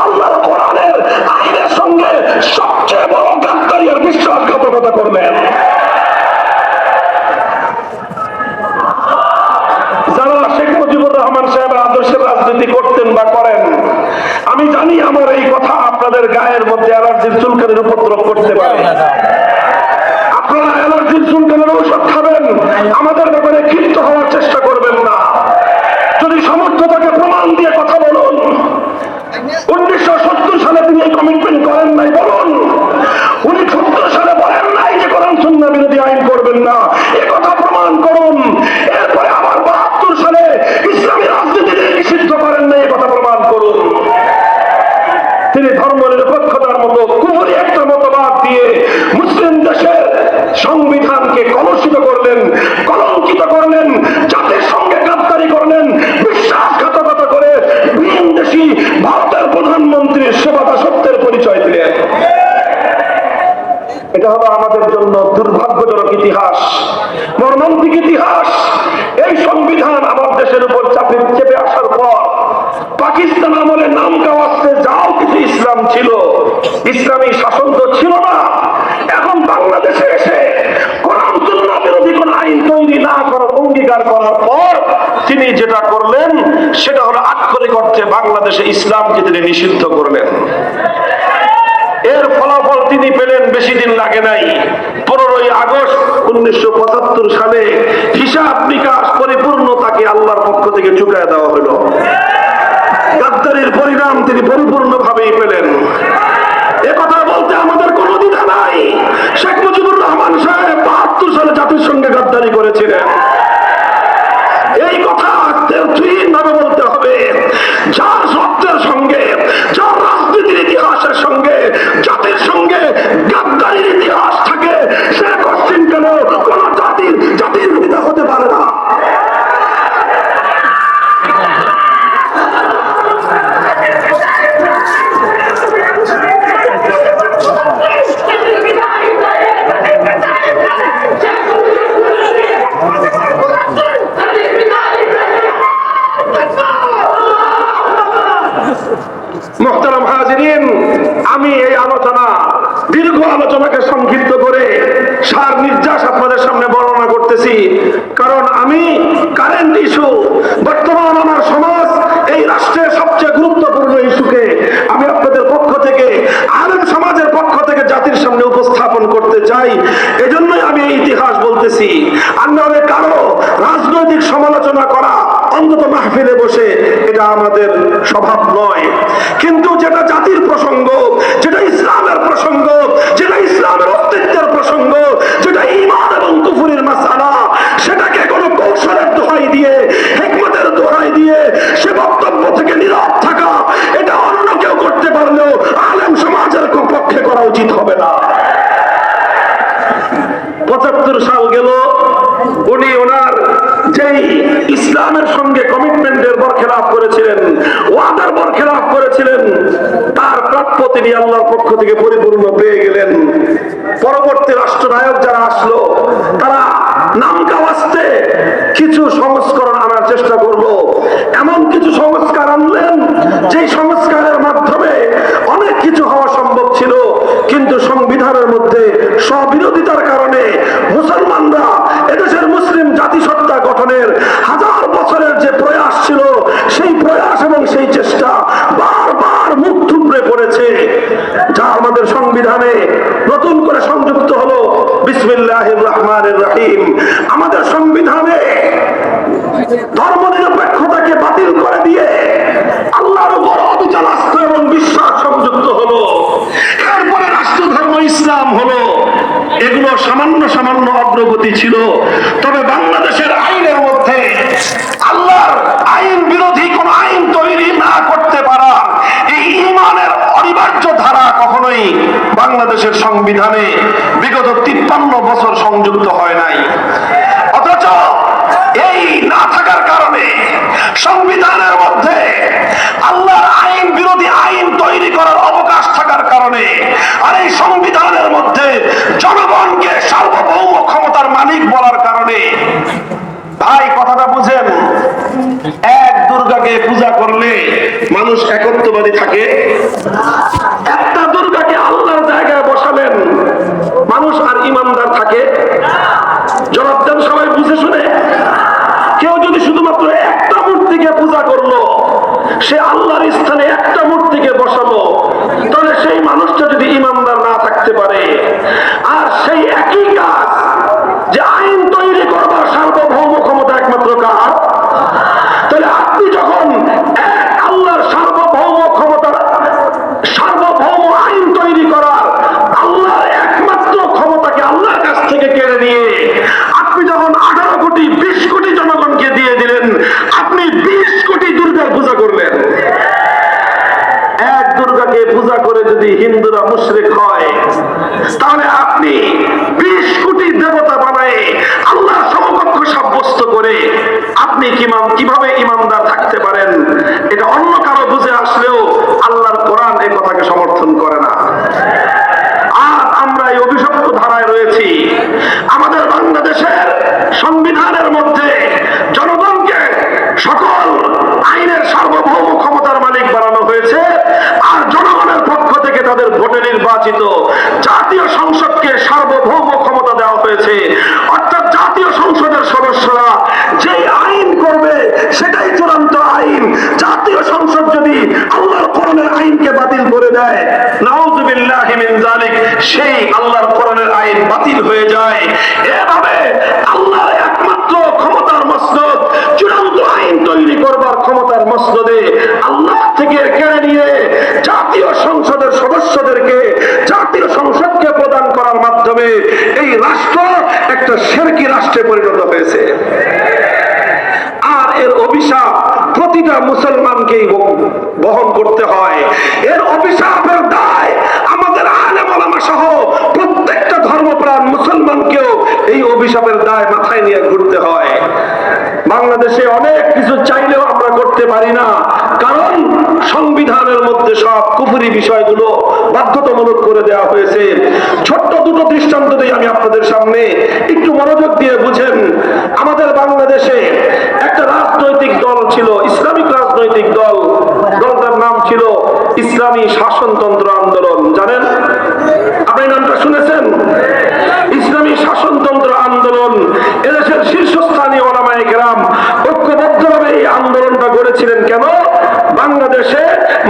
আল্লাহর কোরআনের আইনের সঙ্গে সবচেয়ে বড় গাদ্দারি আর বিশ্বাসঘাতকতা করলেন। যারা শেখ মুজিবুর রহমান সাহেবের আদর্শের রাজনীতি করতেন বা করেন, আমি জানি আমার এই কথা আপনাদের গায়ের মধ্যে অ্যালার্জির চুলকানির উপদ্রব করতে পারে। আপনারা অ্যালার্জির চুলকানির ঔষধ খাবেন, আমাদের ব্যাপারে ক্ষিপ্ত হওয়ার চেষ্টা করবেন না। যদি সমর্থ তাকে প্রমাণ দিয়ে কথা বলুন। 1970 সালে তিনি এই কমিটমেন্ট করেন নাই, বলুন। উনি 70 সালে বলেন নাই যে কোরআন সুন্নাহ বিরোধী আইন করবেন না, এ কথা প্রমাণ করুন। এরপরে আবার 72 সালে ইসলামী রাজনীতিকে নিষিদ্ধ করেন নাই, এ কথা প্রমাণ করুন। তিনি ধর্মনিরপেক্ষতার মতো কুহুরি একটা মতবাদ দিয়ে মুসলিম দেশের সংবিধানকে কলুষিত করলেন, কলঙ্কিত করলেন, জাতির সঙ্গে গাদ্দারি করলেন, বিশ্বাসঘাতকতা করে ভিনদেশী ভারতের প্রধানমন্ত্রীর সেবা দাসত্বের পরিচয় দিলেন। এটা হলো আমাদের জন্য দুর্ভাগ্যজনক ইতিহাস, মর্মান্তিক ইতিহাস। এই সংবিধান আমার দেশের উপর চেপে আসার পর পাকিস্তান আমলে নাম কাওয়াজে যাও কিছু ইসলাম ছিল, ইসলামী শাসন তো ছিল না। এখন বাংলাদেশে এসে কোরআন সুন্নাহ বিরোধী কোন আইন তৈরি না করার অঙ্গীকার করার পর তিনি যেটা করলেন সেটা হলো আক্ষরিক অর্থে বাংলাদেশে ইসলামকে তিনি নিষিদ্ধ করলেন। এর ফলাফল তিনি পেলেন বেশি দিন লাগে নাই। 15ই আগস্ট 1975 সালে হিসাব নিকাশ পরিপূর্ণ তাকে আল্লাহর পক্ষ থেকে চুকায় দেওয়া হলো। গাদ্দারির পরিণাম তিনি পরিপূর্ণভাবেই পেলেন। একথা বলতে আমাদের কোনো দ্বিধা নাই। শেখ মুজিবুর রহমান সাহেব 72 সালে জাতির সঙ্গে গাদ্দারি করেছিলেন, এই কথা ভাবে বলতে হবে। যার সত্যের সঙ্গে, যার রাজনীতির ইতিহাসের সঙ্গে, জাতির সঙ্গে গাদ্দারির ইতিহাস থাকে, সে পশ্চিমকালেও কোন জাতির পিতা হতে পারে না। আলোচনা, দীর্ঘ আলোচনাকে সংক্ষিপ্ত করে সার নির্যাস আপনাদের সামনে বর্ণনা করতেছি, কারণ আমি কারেন্ট ইস্যু, বর্তমান আমার সমাজ, এই রাষ্ট্রের সবচেয়ে গুরুত্বপূর্ণ ইস্যুকে আমি আপনাদের পক্ষ থেকে, আলেম সমাজের পক্ষ থেকে জাতির সামনে উপস্থাপন করতে চাই। এজন্যই আমি এই ইতিহাস বলতেছি। আর নাহলে কারো রাজনৈতিক সমালোচনা করা, অন্তত মাহফিলে বসে, এটা আমাদের স্বভাব নয়। কিন্তু যেটা জাতির প্রসঙ্গ, যেটা ইসলামের প্রসঙ্গ, যেটা ইসলামের অস্তিত্বের প্রসঙ্গ, যেটা ঈমান এবং কুফরের মাসআলা, সেটাকে কোনো কৌশলের দোহাই দিয়ে, হিকমতের দোহাই দিয়ে সে বক্তব্য থেকে নীরব থাকা, এটা অন্য কেউ করতে পারলেও আলেম সমাজের পক্ষে করা উচিত হবে না। ৭৫ সাল গেল, উনি ওনার যেই ইসলামের সঙ্গে কমিটমেন্টের বরখেলাপ করেছিলেন, ওয়াদার বরখেলাপ করেছিলেন, তার প্রাপ্য তিনি আল্লাহর পক্ষ থেকে পরিপূর্ণ পেয়ে গেলেন। পরবর্তী রাষ্ট্রনায়ক যারা আসলো, তারা নামকা ওয়াস্তে কিছু সংস্করণ আনার চেষ্টা করলো। এমন কিছু সংস্কার আনলেন যেই সংস্কারের মাধ্যমে অনেক কিছু হওয়া সম্ভব ছিল, কিন্তু সংবিধানের মধ্যে স্ববিরোধিতার কারণে মুসলমানরা, এদেশের মুসলিম জাতিসত্তা গঠনের হাজার বছরের যে প্রয়াস ছিল, সেই প্রয়াস এবং সেই চেষ্টা বারবার মুখ থুবড়ে পড়েছে। যা আমাদের সংবিধানে নতুন করে সংযুক্ত হলো বিসমিল্লাহির রহমানির রহিম। আমাদের সংবিধানে ধর্মনিরপেক্ষতাকে বাতিল করে দিয়ে আল্লাহর উপর অবিচল আস্থা এবং বিশ্বাস সংযুক্ত হলো। এরপরে রাষ্ট্রধর্ম ইসলাম হলো। এগুলো সামান্য সামান্য অগ্রগতি ছিল। তবে বাংলাদেশের আইনের মধ্যে আল্লাহর আইন বিরোধী কোন আইন তৈরি না করতে পারা, এই ঈমানের অনিবার্য ধারা কখনোই বাংলাদেশের সংবিধানে বিগত 53 বছর সংযুক্ত হয় নাই। অথচ এই না থাকার কারণে সংবিধানের মধ্যে আল্লাহর আইন বিরোধী আইন তৈরি করার অবকাশ থাকার কারণে, আর এই সংবিধানের মধ্যে জনগণকে সার্বভৌম ক্ষমতার মালিক বলার কারণে, ভাই কথাটা বুঝেন, এক দুর্গাকে পূজা করলে মানুষ একত্ববাদী থাকে। একটা দুর্গাকে আল্লাহর জায়গায় বসালেন, মানুষ আর ইমানদার থাকে? জবাব দেন সবাই বুঝে শুনে। কেউ যদি শুধুমাত্র একটা মূর্তিকে পূজা করলো, সে আল্লাহর স্থানে একটা মূর্তিকে বসালো, তাহলে সেই মানুষটা যদি ইমানদার না থাকতে পারে, আর সেই একই কাজ যে আইন তৈরি করবার সার্বভৌম ক্ষমতা একমাত্র কার, তাহলে আপনি যখন এক আল্লাহর সার্বভৌম ক্ষমতার, সার্বভৌম আইন তৈরি করার আল্লাহর একমাত্র ক্ষমতাকে আল্লাহর কাছ থেকে কেড়ে নিয়ে আপনি যখন 18 কোটি 20 কোটি জনগণকে দিয়ে দিলেন, আপনি 20 কোটি দুর্গার পূজা করলেন। এক দুর্গাকে পূজা করে যদি হিন্দুরা মুশরিক হয়, তাহলে আপনি 20 কোটি দেবতা বানায় আল্লাহর সমকক্ষ সাব্যস্ত করে আপনি কিভাবে ইমানদার থাকতে পারেন? এটা অন্য কারো বুঝে আসলেও আল্লাহর কোরআন এই কথাকে সমর্থন করে না। আর আমরা এই অভিশপ্ত ধারায় রয়েছি। আমাদের বাংলাদেশের সংবিধানের মধ্যে জনগণকে সকল আইনের সার্বভৌম ক্ষমতার মালিক বানানো হয়েছে, আর জনগণের পক্ষ থেকে তাদের ভোটে নির্বাচিত জাতীয় সংসদকে সার্বভৌম ক্ষমতা দেওয়া হয়েছে। অর্থাৎ জাতীয় সংসদের সদস্যরা যেই আইন করবে সেটাই চূড়ান্ত আইন। জাতীয় সংসদ যদি আল্লাহর কোরআনের আইনকে বাতিল করে দেয়, নাউযুবিল্লাহি মিন যালিক, সেই আল্লাহর কোরআনের আইন বাতিল হয়ে যায়। এভাবে আল্লাহর একমাত্র ক্ষমতার মসনদ, চূড়ান্ত আইন তৈরি করবার ক্ষমতার মসনদে আল্লাহ থেকে কেড়ে নিয়ে জাতীয় সংসদের সদস্যদেরকে জাতীয় সংসদকে প্রদান করার মাধ্যমে এই রাষ্ট্র একটা শিরকি রাষ্ট্রে পরিণত হয়েছে। আর এর অভিশাপ প্রতিটা মুসলমানকেই বহন করতে হয়। এর অভিশাপের দায় আমাদের আলেম ওলামা সহ প্রত্যেকটা ধর্মপ্রাণ মুসলমানকেও এই অভিশাপের দায় মাথায় নিয়ে ঘুরতে হয়। বাংলাদেশে অনেক কিছু চাইলেও আমরা করতে পারি না, কারণ সংবিধানের মধ্যে সব কুফরি বিষয়গুলো বাধ্যতামূলক করে দেওয়া হয়েছে। ছোট্ট দুটো দৃষ্টান্ত দিয়ে আমি আপনাদের সামনে, একটু মনোযোগ দিয়ে বুঝেন। আমাদের বাংলাদেশে একটা রাজনৈতিক দল ছিল, ইসলামিক রাজনৈতিক দল, দলটার নাম ছিল ইসলামী শাসনতন্ত্র আন্দোলন। জানেন, আপনি নামটা শুনেছেন? ইসলামী শাসনতন্ত্র আন্দোলন এদেশের শীর্ষস্থানীয় ওলামায়ে কেরাম ঐক্যবদ্ধভাবে এই আন্দোলনটা গড়েছিলেন। কেন? বাংলাদেশে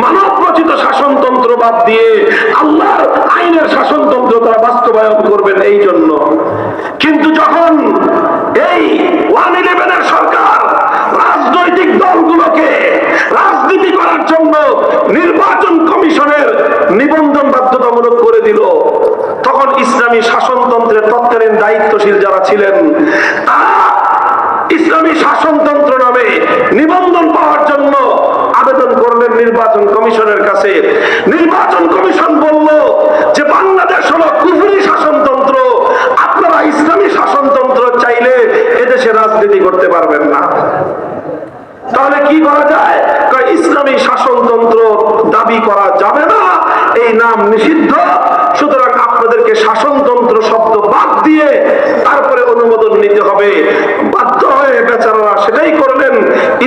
মানব রচিত শাসনতন্ত্র বাদ দিয়ে আল্লাহর আইনের শাসনতন্ত্র তারা বাস্তবায়ন করবেন এই জন্য। কিন্তু যখন এই 111 সরকার রাজনৈতিক দলগুলোকে রাজনীতি করার জন্য নির্বাচন কমিশনের নিবন্ধন বাধ্যতামূলক করে দিল, তখন ইসলামী শাসনতন্ত্রের তৎকালীন দায়িত্বশীল যারা ছিলেন তারা ইসলামী শাসনতন্ত্র নামে নিবন্ধন পাওয়ার জন্য আবেদন করলেন নির্বাচন কমিশনের কাছে। নির্বাচন কমিশন বলল যে বাংলাদেশ হলো কুফরি শাসনতন্ত্র, আপনারা ইসলামী শাসনতন্ত্র চাইলে এদেশে রাজনীতি করতে পারবেন না। তাহলে কি করা যায়? ইসলামী শাসনতন্ত্র দাবি করা যাবে না, এই নাম নিষিদ্ধ, সুতরাং আপনাদেরকে শাসনতন্ত্র শব্দ বাদ দিয়ে তারপরে অনুমোদন নিতে হবে। বাধ্য হয়ে বেচারারা সেটাই করলেন,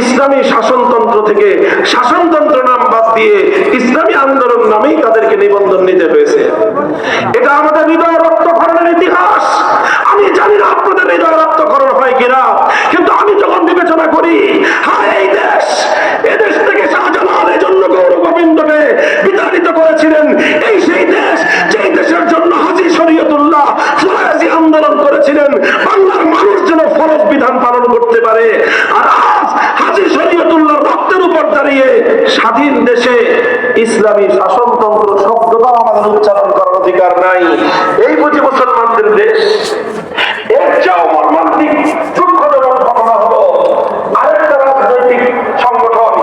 ইসলামী শাসনতন্ত্র থেকে শাসনতন্ত্র নাম বাদ দিয়ে ইসলামী আন্দোলন নামেই তাদেরকে নিবন্ধন নিতে হয়েছে। এটা আমাদের হৃদয় রক্তক্ষরণের ইতিহাস। আমি জানি না আপনাদের হৃদয় রক্তক্ষরণ হয় কিনা, কিন্তু আমি যখন বিবেচনা করি, হ্যাঁ, এই দেশ, এদেশ থেকে শাহজালাল এই জন্য গৌর গোবিন্দকে বিতাড়িত করেছিলেন। এই সেই দেশ যেই দেশের জন্য হাজী শরীয়তুল্লাহ ফরাজি আন্দোলন করেছিলেন, বাংলার মানুষ যেন ফরজ বিধান পালন করতে পারে। আর আজ হাজী শরীয়তুল্লাহর রক্তের উপর দাঁড়িয়ে স্বাধীন দেশে ইসলামী শাসনতন্ত্র শব্দটা আমাদের উচ্চারণ করার অধিকার নাই। এই বুঝি মুসলমানদের দেশ? এর চেয়েও মর্মান্তিক দুঃখজনক ঘটনা হলো আরেকটা রাজনৈতিক সংগঠন,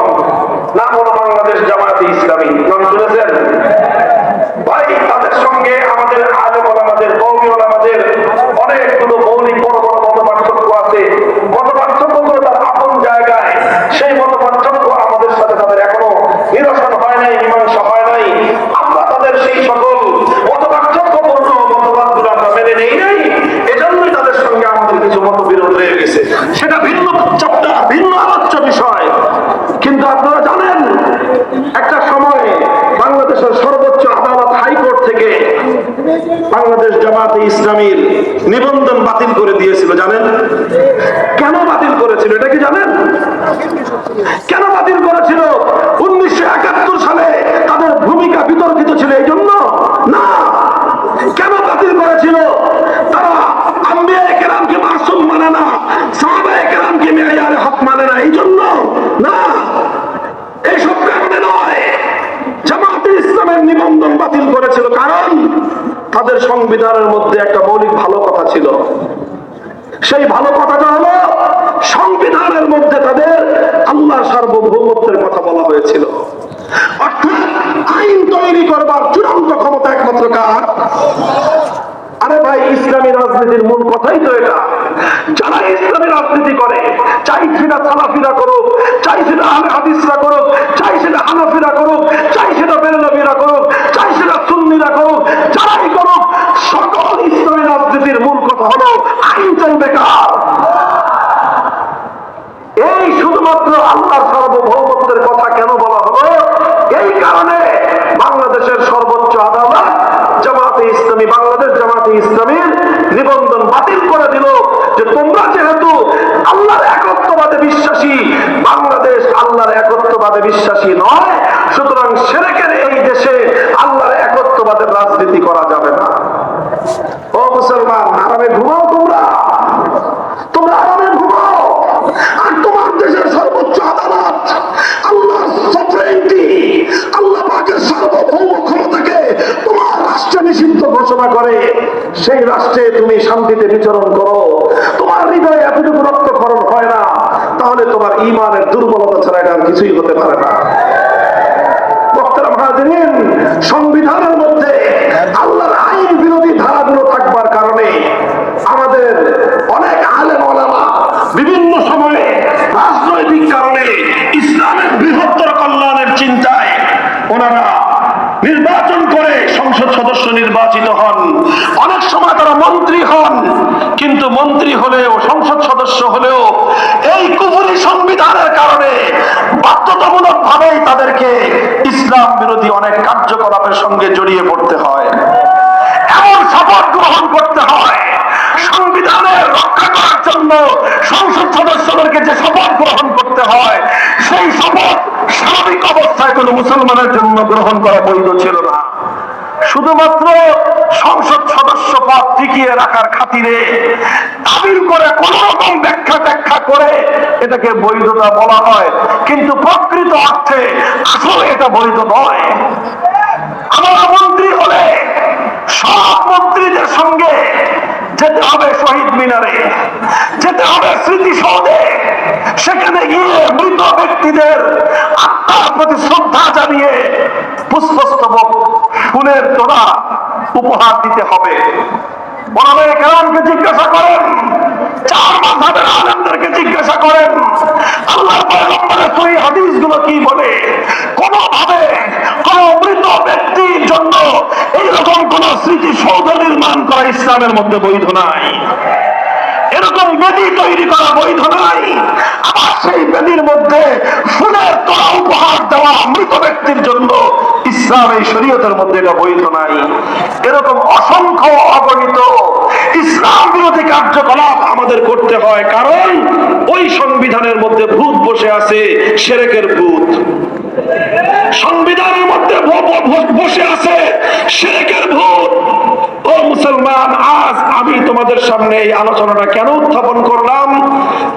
নাম হলো বাংলাদেশ জামায়াতে ইসলামী। নাম শুনেছেন? ভাই, তাদের সঙ্গে আমাদের আলেম ওলামাদের, কওমি ওলামাদের অনেকগুলো মৌলিক বড় বড় মত পার্থক্য আছে। মত পার্থক্যগুলো তার আপন জায়গায়, সেই মত পার্থক্য আমাদের সাথে তাদের এখনো নিরসন হয় নাই, মীমাংসা হয় নাই। আমরা তাদের সেই সকল মত পার্থক্যপূর্ণ মতবাদগুলো আমরা মেনে নেই নাই, এজন্যই তাদের সঙ্গে আমাদের কিছু মতবিরোধ রয়ে গেছে। সেটা ভিন্ন চাপটা, ভিন্ন আলোচ্য বিষয়। কিন্তু আপনারা জানেন, একটা সময়ে বাংলাদেশের সর্বোচ্চ আদালত হাইকোর্ট থেকে বাংলাদেশ জামায়াতে ইসলামীর নিবন্ধন বাতিল করে দিয়েছিল। জানেন কেন বাতিল করেছিল? এটা কি জানেন কেন বাতিল করেছিল? 1971 সালে তাদের ভূমিকা বিতর্কিত ছিল এই জন্য না। কেন বাতিল করেছিল? তারা আম্বিয়ায়ে কেরামকে মাসুম মানে না, সাহাবায়ে কেরামকে মেয়ারে হক মানে না, এই জন্য না, এইসব কারণে নয়। জামায়াতে ইসলামের নিবন্ধন বাতিল করেছিল কারণ তাদের সংবিধানের মধ্যে একটা মৌলিক ভালো কথা ছিল। সেই ভালো কথাটা হলো সংবিধানের মধ্যে তাদের আল্লাহর সার্বভৌমত্বের কথা বলা হয়েছিল। অর্থাৎ আইন তৈরি করবার চূড়ান্ত ক্ষমতা একমাত্র কার? আরে ভাই, ইসলামী রাজনীতির মূল কথাই তো এটা। যারা ইসলামী রাজনীতি করে, চাই সেটা সালাফিরা করুক, চাই সেটা আহলে হাদিসরা করুক, চাই সেটা হানাফিরা করুক, চাই সেটা বেরেলভীরা করুক, চাই সেটা সুন্নিরা করুক, যারাই করুক, সকল ইসলামী রাজনীতির মূল কথা হলো আইন চলবে কার? এই শুধুমাত্র আল্লাহর সার্বভৌমত্বের কথা কেন বলা হলো? এই কারণে বাংলাদেশের সর্বোচ্চ আদালত জামায়াতে ইসলামী, বাংলাদেশ জামায়াতে ইসলামীর নিবন্ধন বাতিল করে দিল যে তোমরা যেহেতু আল্লাহর একত্ববাদে বিশ্বাসী, বাংলাদেশ আল্লাহর একত্ববাদে বিশ্বাসী নয়, সুতরাং শিরকের এই দেশে আল্লাহর একত্ববাদের রাজনীতি করা যাবে না। ও মুসলমান, আরামে ঘুমাও, তোমরা আরামে ঘুমাও। আর তোমার দেশের সর্বোচ্চ আদালত আল্লাহর সফরেন্টি, আল্লাহ পাকের সার্বভৌম ক্ষমতাকে তোমার রাষ্ট্রে নিষিদ্ধ ঘোষণা করে, সেই রাষ্ট্রে তুমি শান্তিতে বিচরণ করো, তোমার হৃদয়ে এতটুকু রক্তক্ষরণ হয় না, তাহলে তোমার ঈমানের দুর্বলতা ছাড়া আর কিছুই হতে পারে না। বক্তারা হাজিরিন, সংবিধানের মধ্যে আল্লাহর আইন বিরোধী ধারাগুলো থাকবার কারণে আমাদের অনেক আলেম ওলামা বিভিন্ন সময়ে রাজনৈতিক কারণে ইসলামের বৃহত্তর কল্যাণের চিন্তায় ওনারা নির্বাচন করে সংসদ সদস্য নির্বাচিত নির্বাচিত হন, অনেক সময় তারা মন্ত্রী হন, কিন্তু মন্ত্রী হলেও সংসদ সদস্য হলেও এই কুফরি সংবিধানের কারণে বাধ্যতামূলক ভাবেই তাদেরকে ইসলাম বিরোধী অনেক কার্যকলাপের সঙ্গে জড়িয়ে পড়তে হয়, এমন শপথ গ্রহণ করতে হয়। সংবিধানের রক্ষা করার জন্য সংসদ সদস্যদেরকে যে শপথ গ্রহণ করতে হয়, সেই শপথ স্বাভাবিক অবস্থায় কোন মুসলমানের জন্য গ্রহণ করা বৈধ ছিল না। শুধুমাত্র সংসদ সদস্য পদ টিকিয়ে রাখার খাতিরে তাবিল করে কোন রকম ব্যাখ্যা করে এটাকে বৈধতা বলা হয়, কিন্তু প্রকৃত অর্থে আসলে এটা বৈধ নয়। আমরা মন্ত্রী হলে সব মন্ত্রীদের সঙ্গে যেতে হবে শহীদ মিনারে, যেতে হবে স্মৃতিসৌধে, সেখানে গিয়ে মৃত ব্যক্তিদের আত্মার প্রতি শ্রদ্ধা জানিয়ে পুষ্পস্তবক ফুলের তোড়া উপহার দিতে হবে। ওলামায়ে কেরামকে জিজ্ঞাসা করেন, চার মাযহাবের আলেমদেরকে জিজ্ঞাসা করেন, আল্লাহর পয়গম্বরের সহিহ হাদিসগুলো কি বলে? কোনোভাবে কোন মৃত ব্যক্তির জন্য এইরকম কোন স্মৃতিসৌধ নির্মাণ করা ইসলামের মধ্যে বৈধ নাই, এরকম বেদি তৈরি করা বৈধ নাই। আবার সেই বেদির মধ্যে ফুলের তোড়া উপহার দেওয়া মৃত ব্যক্তির জন্য ইসলাম এই শরীয়তের মধ্যে এটা বৈধ নাই। এরকম অসংখ্য অগণিত ইসলাম বিরোধী কার্যকলাপ আমাদের করতে হয়, কারণ ওই সংবিধানের মধ্যে ভূত বসে আছে, শিরকের ভূত। সংবিধানের মধ্যে বসে আছে শিরকের ভূত। ও মুসলমান, আজ আমি তোমাদের সামনে এই আলোচনাটা কেন উত্থাপন করলাম?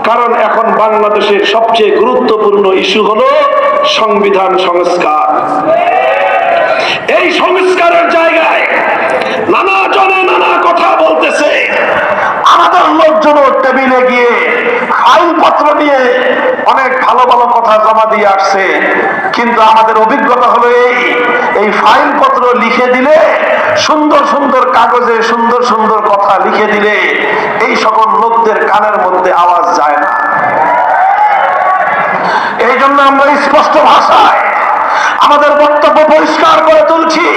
কারণ এখন বাংলাদেশের সবচেয়ে গুরুত্বপূর্ণ ইস্যু হলো সংবিধান সংস্কার। এই সংস্কারের জায়গায় নানা জনে নানা কথা বলতেছে। আমাদের লোকজন টেবিলে গিয়ে ফাইলপত্র নিয়ে অনেক ভালো ভালো কথা জমা দিয়ে আসছে, কিন্তু আমাদের অভিজ্ঞতা হলো এই ফাইলপত্র লিখে দিলে, সুন্দর সুন্দর কাগজে সুন্দর সুন্দর কথা লিখে দিলে এই সকল লোকদের কানের মধ্যে আওয়াজ যায় না। এই জন্য আমরা স্পষ্ট ভাষায় আমাদের বক্তব্য পরিষ্কার করে তুলছি।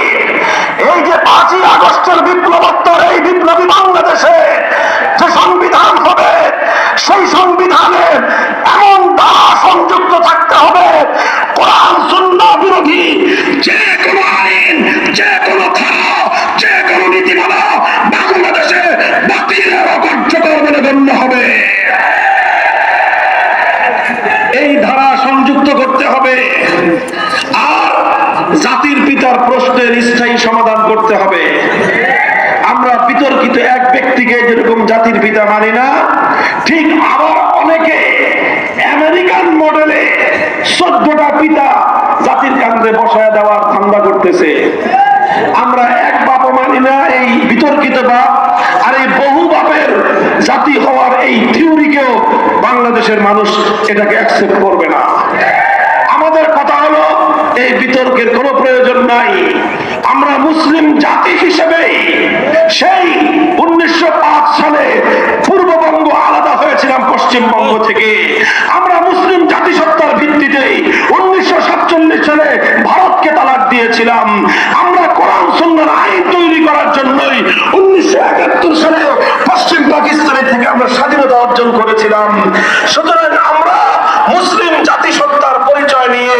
এই যে 5ই আগস্টের বিপ্লবোত্তর এই বিপ্লবী বাংলাদেশে যে সংবিধান হবে, সেই সংবিধানের এমন ধারা সংযুক্ত থাকতে হবে, কোরআন সুন্নাহ বিরোধী যে কোনো আইন, যে কোনো ধারা, যে কোনো নীতিমালা বাংলাদেশে বাতিলের অকার্যকর বলে গণ্য হবে। এই ধারা সংযুক্ত করতে হবে। আর জাতির পিতার প্রশ্নের স্থায়ী সমাধান করতে হবে। আমরা বিতর্কিত এক ব্যক্তিকে যেরকম জাতির পিতা মানি না, ঠিক আবার অনেকে আমেরিকান মডেলে 14টা পিতা জাতির কাঁধে বসায় দেওয়ার ধান্দা করতেছে। আমরা এক বাপ মানি না, এই বিতর্কিত বাপ। আর এই বহু বাপের জাতি হওয়ার এই থিওরিকেও বাংলাদেশের মানুষ এটাকে অ্যাকসেপ্ট করবে না। আমাদের কথা হলো এই বিতর্কের কোনো প্রয়োজন নাই। আমরা মুসলিম জাতি হিসেবেই সেই 1905 সালে পূর্ববঙ্গ আলাদা হয়েছিলাম পশ্চিমবঙ্গ থেকে। আমরা মুসলিম জাতিসত্তার ভিত্তিতেই 1947 সালে ভারতকে তালাক দিয়েছিলাম। আমরা কোরআন সুন্নাহর আইন তৈরি করার জন্যই 1971 সালে পশ্চিম পাকিস্তানের থেকে আমরা স্বাধীনতা অর্জন করেছিলাম। সুতরাং আমরা মুসলিম জাতিসত্তার পরিচয় নিয়ে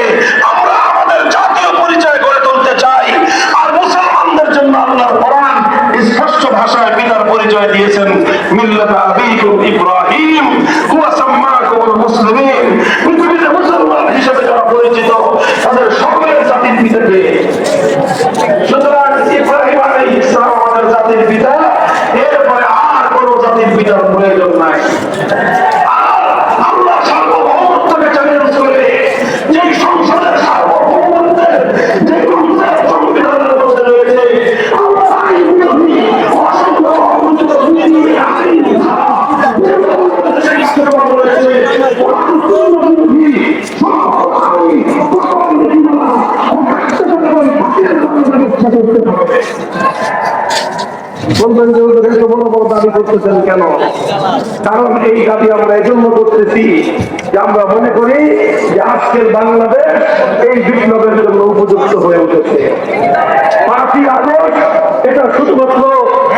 আমরা আমাদের জাতীয় পরিচয় গড়ে তুলতে চাই। আর মুসলমানদের জন্য আল্লাহর কোরআন স্পষ্ট ভাষায় পিতার পরিচয় দিয়েছেন, মিল্লাতা আবিকুম ইব্রাহিম হুয়া সাম্মাকুমুল মুসলিমিন। পৃথিবীতে মুসলমান হিসেবে যারা পরিচিত তাদের সকলের জাতির পিতাকে। সুতরাং ইব্রাহিম আলাইহিস সালাম আমাদের জাতির পিতা, এরপরে আর কোন জাতির পিতার প্রয়োজন নাই। বলবেন যে এত বড় বড় দাবি করতেছেন কেন? কারণ এই দাবি আমরা এই জন্য করতেছি যে আমরা মনে করি যে আজকের বাংলাদেশ এই বিপ্লবের জন্য উপযুক্ত হয়ে উঠেছে। 5ই আগস্ট এটা শুধুমাত্র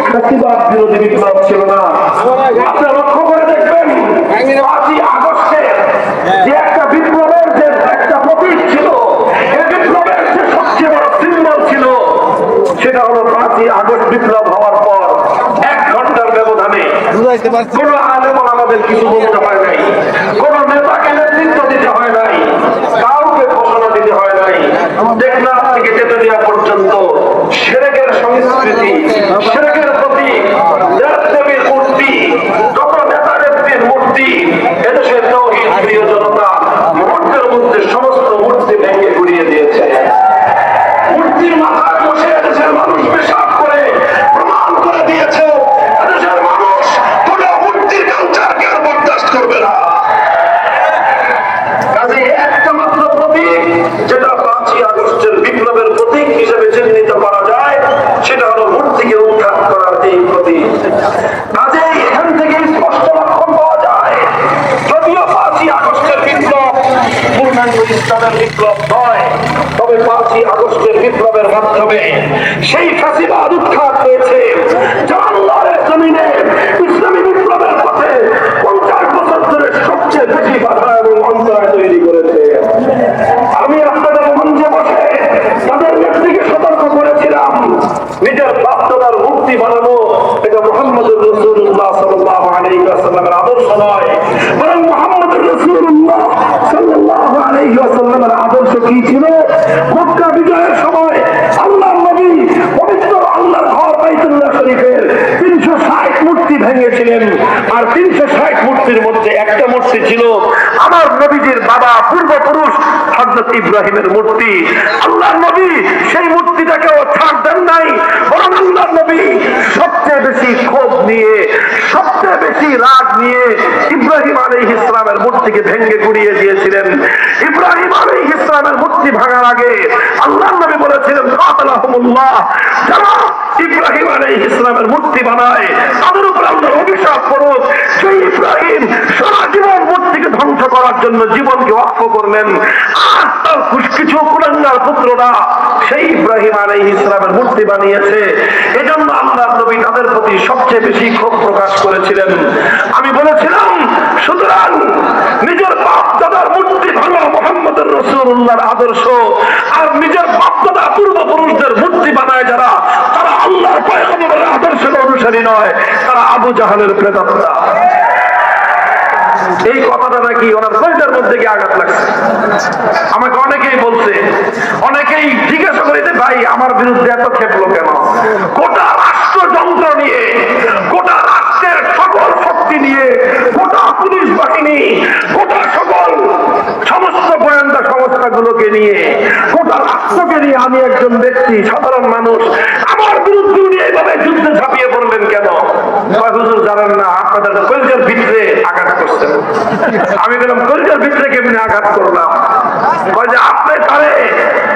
ফ্যাসিবাদ বিরোধী বিপ্লব ছিল না। আপনারা লক্ষ্য করে দেখবেন 5ই আগস্টে যে একটা বিপ্লবের যে একটা প্রতীক ছিল, এই বিপ্লবের যে সবচেয়ে বড় সিম্বল ছিল, সেটা হলো 5ই আগস্ট বিপ্লব হওয়ার পর 1 ঘন্টার ব্যবধানে কোন আলেম আমাদের কিছু বলতে হয় নাই, কোন নেতাকে নেতৃত্ব দিতে হয় নাই, কাউকে ঘোষণা দিতে হয় নাই। টেকনাফ থেকে তেতুলিয়া পর্যন্ত শিরকের সংস্কৃতি, শিরকের প্রতীক, দেবদেবীর মূর্তি, যত নেতা নেত্রীর মূর্তি, এদেশের তাওহীদ প্রিয় জনতা মুহূর্তের মধ্যে সমস্ত মূর্তি ভেঙে গুড়িয়ে দিয়েছে। মূর্তির মাথায় বসে এদেশের মানুষ পেশাব করে প্রমাণ করে দিয়েছে এদেশের মানুষ কোন মূর্তির কালচারকে আর বরদাস্ত করবে না। কাজে একটা মাত্র প্রতীক যেটা 5ই আগস্টের বিপ্লবের প্রতীক হিসেবে চিহ্নিত করা যায়, সেটা হলো মূর্তিকে উৎখাত করার এই প্রতীক। কাজে এখান থেকে স্পষ্ট লক্ষণ পাওয়া যায়, যদিও 5ই আগস্টের বিপ্লব পূর্ণাঙ্গ ইসলামের বিপ্লব নয়, তবে 5ই আগস্টের বিপ্লবের মাধ্যমে সেই ফ্যাসিবাদ উৎখাত হয়েছে যা আল্লাহর জমিনে ইসলামী বিপ্লবের পথে 50 বছর ধরে সবচেয়ে বেশি বাধা এবং অন্তরায় তৈরি করেছে। আমি আপনাদের মঞ্চে বসে তাদের নেত্রীকে সতর্ক করেছিলাম, নিজের বাপ-দাদার মূর্তি বানানো এটা মুহাম্মদুর রাসূলুল্লাহ সাল্লাল্লাহু আলাইহি ওয়াসাল্লামের আদর্শ নয়, বরং মুহাম্মদুর রাসূলুল্লাহ সাল্লাল্লাহু আলাইহি ওয়াসাল্লামের আদর্শ কি ছিল? মক্কা বিজয়ের সময় আল্লাহর নবী পবিত্র আল্লাহর ঘর বাইতুল্লাহ শরীফের 360 মূর্তি ভেঙেছিলেন, আর 360 মূর্তির মধ্যে একটা মূর্তি ছিল আমার নবীজির বাবা পূর্বপুরুষ হযরত ইব্রাহিমের মূর্তি। আল্লাহর নবী সেই মূর্তিটাকেও ছাড় দেন নাই, বরং আল্লাহর নবী সবচেয়ে বেশি ক্ষোভ নিয়ে, সবচেয়ে বেশি রাগ নিয়ে ইব্রাহিম আলাইহিস সালামের মূর্তিকে ভেঙে গুড়িয়ে দিয়েছিলেন। ইব্রাহিম আলাইহিস সালামের মূর্তি ভাঙার আগে আল্লাহর নবী বলেছিলেন, কাতালাহুমুল্লাহ, যারা ইব্রাহিম আলাইহিস সালামের মূর্তি বানায় তাদের উপর আল্লাহ অভিশাপ করুক। সেই ইব্রাহিম সারা জীবন মূর্তিকে ধ্বংস করার জন্য জীবনকে ওয়াকফ করলেন, আর তার কিছু কুলাঙ্গার পুত্ররা সেই ইব্রাহিম আলাইহিস সালামের মূর্তি বানিয়েছে। এজন্য আল্লাহর নবী তাদের প্রতি সবচেয়ে বেশি ক্ষোভ প্রকাশ করেছিলেন। আমি বলেছিলাম, সুতরাং নিজের বাপ দাদার মূর্তি ভাঙা মুহাম্মদুর রাসূলুল্লাহর আদর্শ, আর নিজের বাপ দাদা পূর্বপুরুষদের মূর্তি বানায় যারা, তারা আল্লাহর পয়গম্বরের আদর্শের অনুসারী নয়, তারা আবু জাহালের প্রেতাত্মা। এই কথাটা নাকি ওনার কলিজার মধ্যে গিয়ে আঘাত লাগছে। আমাকে অনেকেই বলছে, অনেকেই জিজ্ঞাসা করে যে ভাই আমার বিরুদ্ধে এত খেপলো কেন? গোটা রাষ্ট্রযন্ত্র নিয়ে, গোটা রাষ্ট্রের সকল শক্তি নিয়ে, গোটা পুলিশ বাহিনী, গোটা সকল সমস্ত গোয়েন্দা সংস্থাগুলোকে নিয়ে, গোটা রাষ্ট্রকে নিয়ে আমি একজন ব্যক্তি, সাধারণ মানুষ, আমার বিরুদ্ধে উনি এইভাবে যুদ্ধে ঝাঁপিয়ে পড়লেন কেন? হুজুর জানেন না, আপনাদের কলিজার ভিতরে আঘাত করছেন। আমি বললাম, কলিজার ভিতরে কেমনি আঘাত করলাম? যে আপনি তারে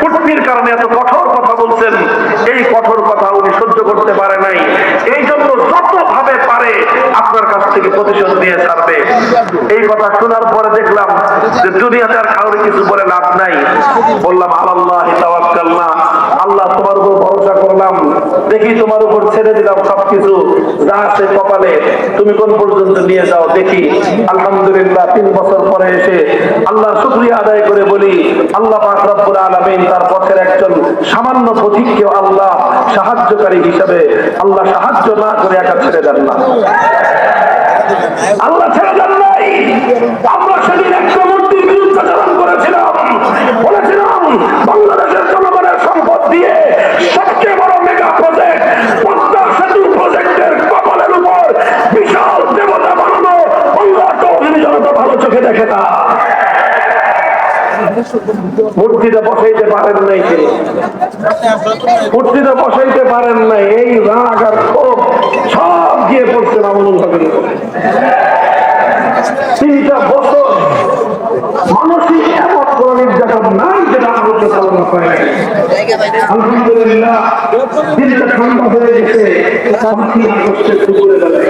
কুটনির কারণে এত কঠোর কথা বলছেন, এই কঠোর কথা উনি সহ্য করতে পারে নাই, এই জন্য যত ভাবে পারে আপনার কাছ থেকে প্রতিশোধ নিয়ে ছাড়বে। এই কথা শোনার পরে দেখলাম যে দুনিয়াতে আর কারোর কিছু বলে লাভ নাই। বললাম, আলাল্লাহি তাওয়াক্কালনা, আল্লাহ তোমার উপর ভরসা করলাম, দেখি তোমার উপর ছেড়ে দিলাম সবকিছু, যা আছে কপালে তুমি কোন পর্যন্ত নিয়ে যাও দেখি। আলহামদুলিল্লাহ 3 বছর পরে এসে আল্লাহর শুকরিয়া আদায় করে বলি, আল্লাহ পাক রব্বুল আলামিন তার পথের একজন সামান্য পথিককে আল্লাহ সাহায্যকারী হিসেবে আল্লাহ সাহায্য না করে একা ছেড়ে দেন না। আল্লাহ ছেড়ে দেন নাই। আমরা সেদিন একটা মূর্তির বিরুদ্ধাচরণ করেছিলাম, বলেছিলাম বাংলাদেশের জনগণের সম্পদ দিয়ে সবচেয়ে বড় মেগা প্রজেক্ট পদ্মা সেতু প্রজেক্টের কপালের উপর বিশাল দেবতা বানানো বাংলা তৌহিদি জনতা ভালো চোখে দেখে না। মূর্তিতে বসাইতে পারেন নাই, মূর্তিতে বসাইতে পারেন নাই, এই রাগ আর ক্ষোভ সব গিয়ে পড়ছে মামুনুল হকের উপরে। 3টা বছর মানসিক এমন কোন নির্যাতন নাই যেটা আলোচনা চালানো হয়। আলহামদুলিল্লাহ দিনটা ঠান্ডা হয়ে গেছে। 5ই আগস্টের দুপুরে বেলায়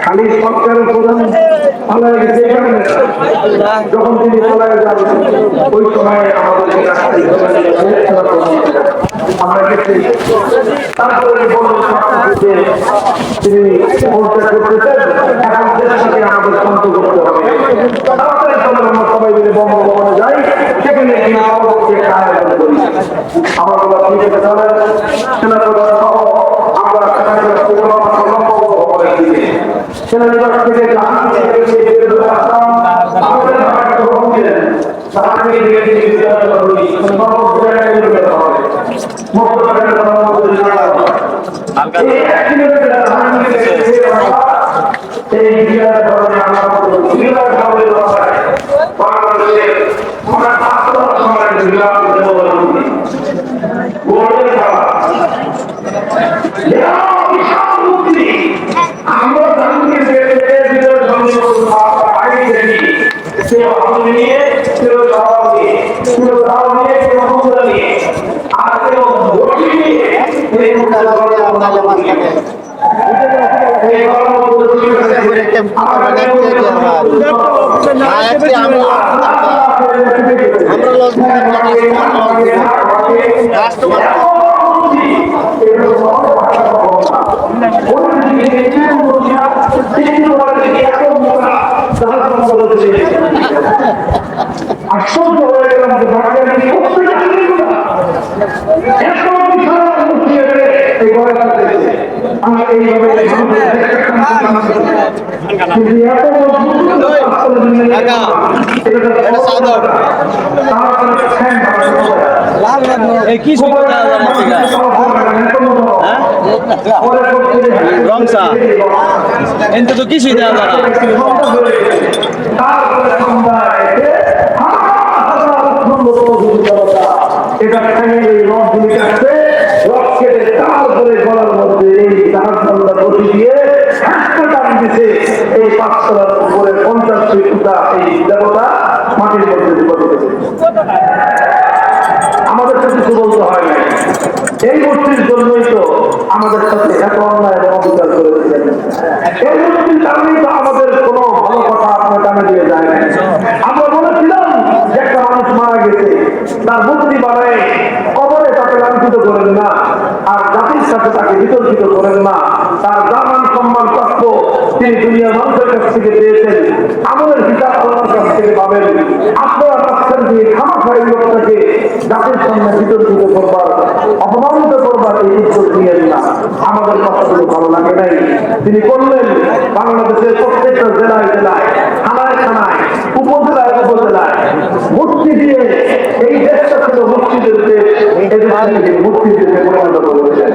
খালি সরকারের প্রধান পালায় গেছে, যখন তিনি পালায় যান ওই সময় আমাদের আমরা গেছি। তারপরে বললেন যে তিনি পদত্যাগ করতেছেন, এখন দেশটাকে আমাদের শান্ত করতে হবে। তাড়াতাড়ি চলেন আমরা সবাই মিলে বঙ্গভবনে যাই, সেখানে গিয়ে পরবর্তী একটা আয়োজন করি। আমার বলা ঠিক আছে, চলেন সেনাপ্রধান সহ আমরা সেখানে বঙ্গভবনের দিকে সেনানিবাস থেকে আশ্চর্য হয়ে গেলাম যে কি রংসা এতে তো কিছুই দেওয়া যায় না। এটা রক কেটে তারপরে গলার মধ্যে এই জাহাজ বসি দিয়ে টান দিছে এই 5 তলার উপরে 50 ফিট উঁচা এই দেবতা মাটির মধ্যে আমাদের সাথে কিছু বলতে হয় না। এই মূর্তির জন্যই তো আমাদের সাথে এত অন্যায় এবং অবিচার করেছিলেন। এই মূর্তির কারণেই তো আমাদের কোনো ভালো কথা আপনার কানে দিয়ে যায় না। আমরা বলেছিলাম যে একটা মানুষ মারা গেছে, তার মূর্তি বানায় কবরে তাকে লাঞ্ছিত করেন না, আর জাতির সাথে তাকে বিতর্কিত করেন না। তার জামান সম্মান প্রাপ্য তিনি দুনিয়ার মানুষের কাছ থেকে পেয়েছেন, আমাদের হিসাব আল্লাহর কাছ থেকে পাবেন। আপনারা পাচ্ছেন যে খামাখাই লোকটাকে জাতির সামনে বিতর্কিত করবার, অপমানিত করবার এই উদ্যোগ নিয়েন না। আমাদের কথাগুলো ভালো লাগে নাই। তিনি বললেন বাংলাদেশের প্রত্যেকটা জেলায় জেলায়, থানায় থানায়, উপজেলায় উপজেলায় মূর্তি দিয়ে এই দেশটা ছিল মসজিদের দেশ, এই দেশটাকে মূর্তি দিয়ে পরিণত করেছেন।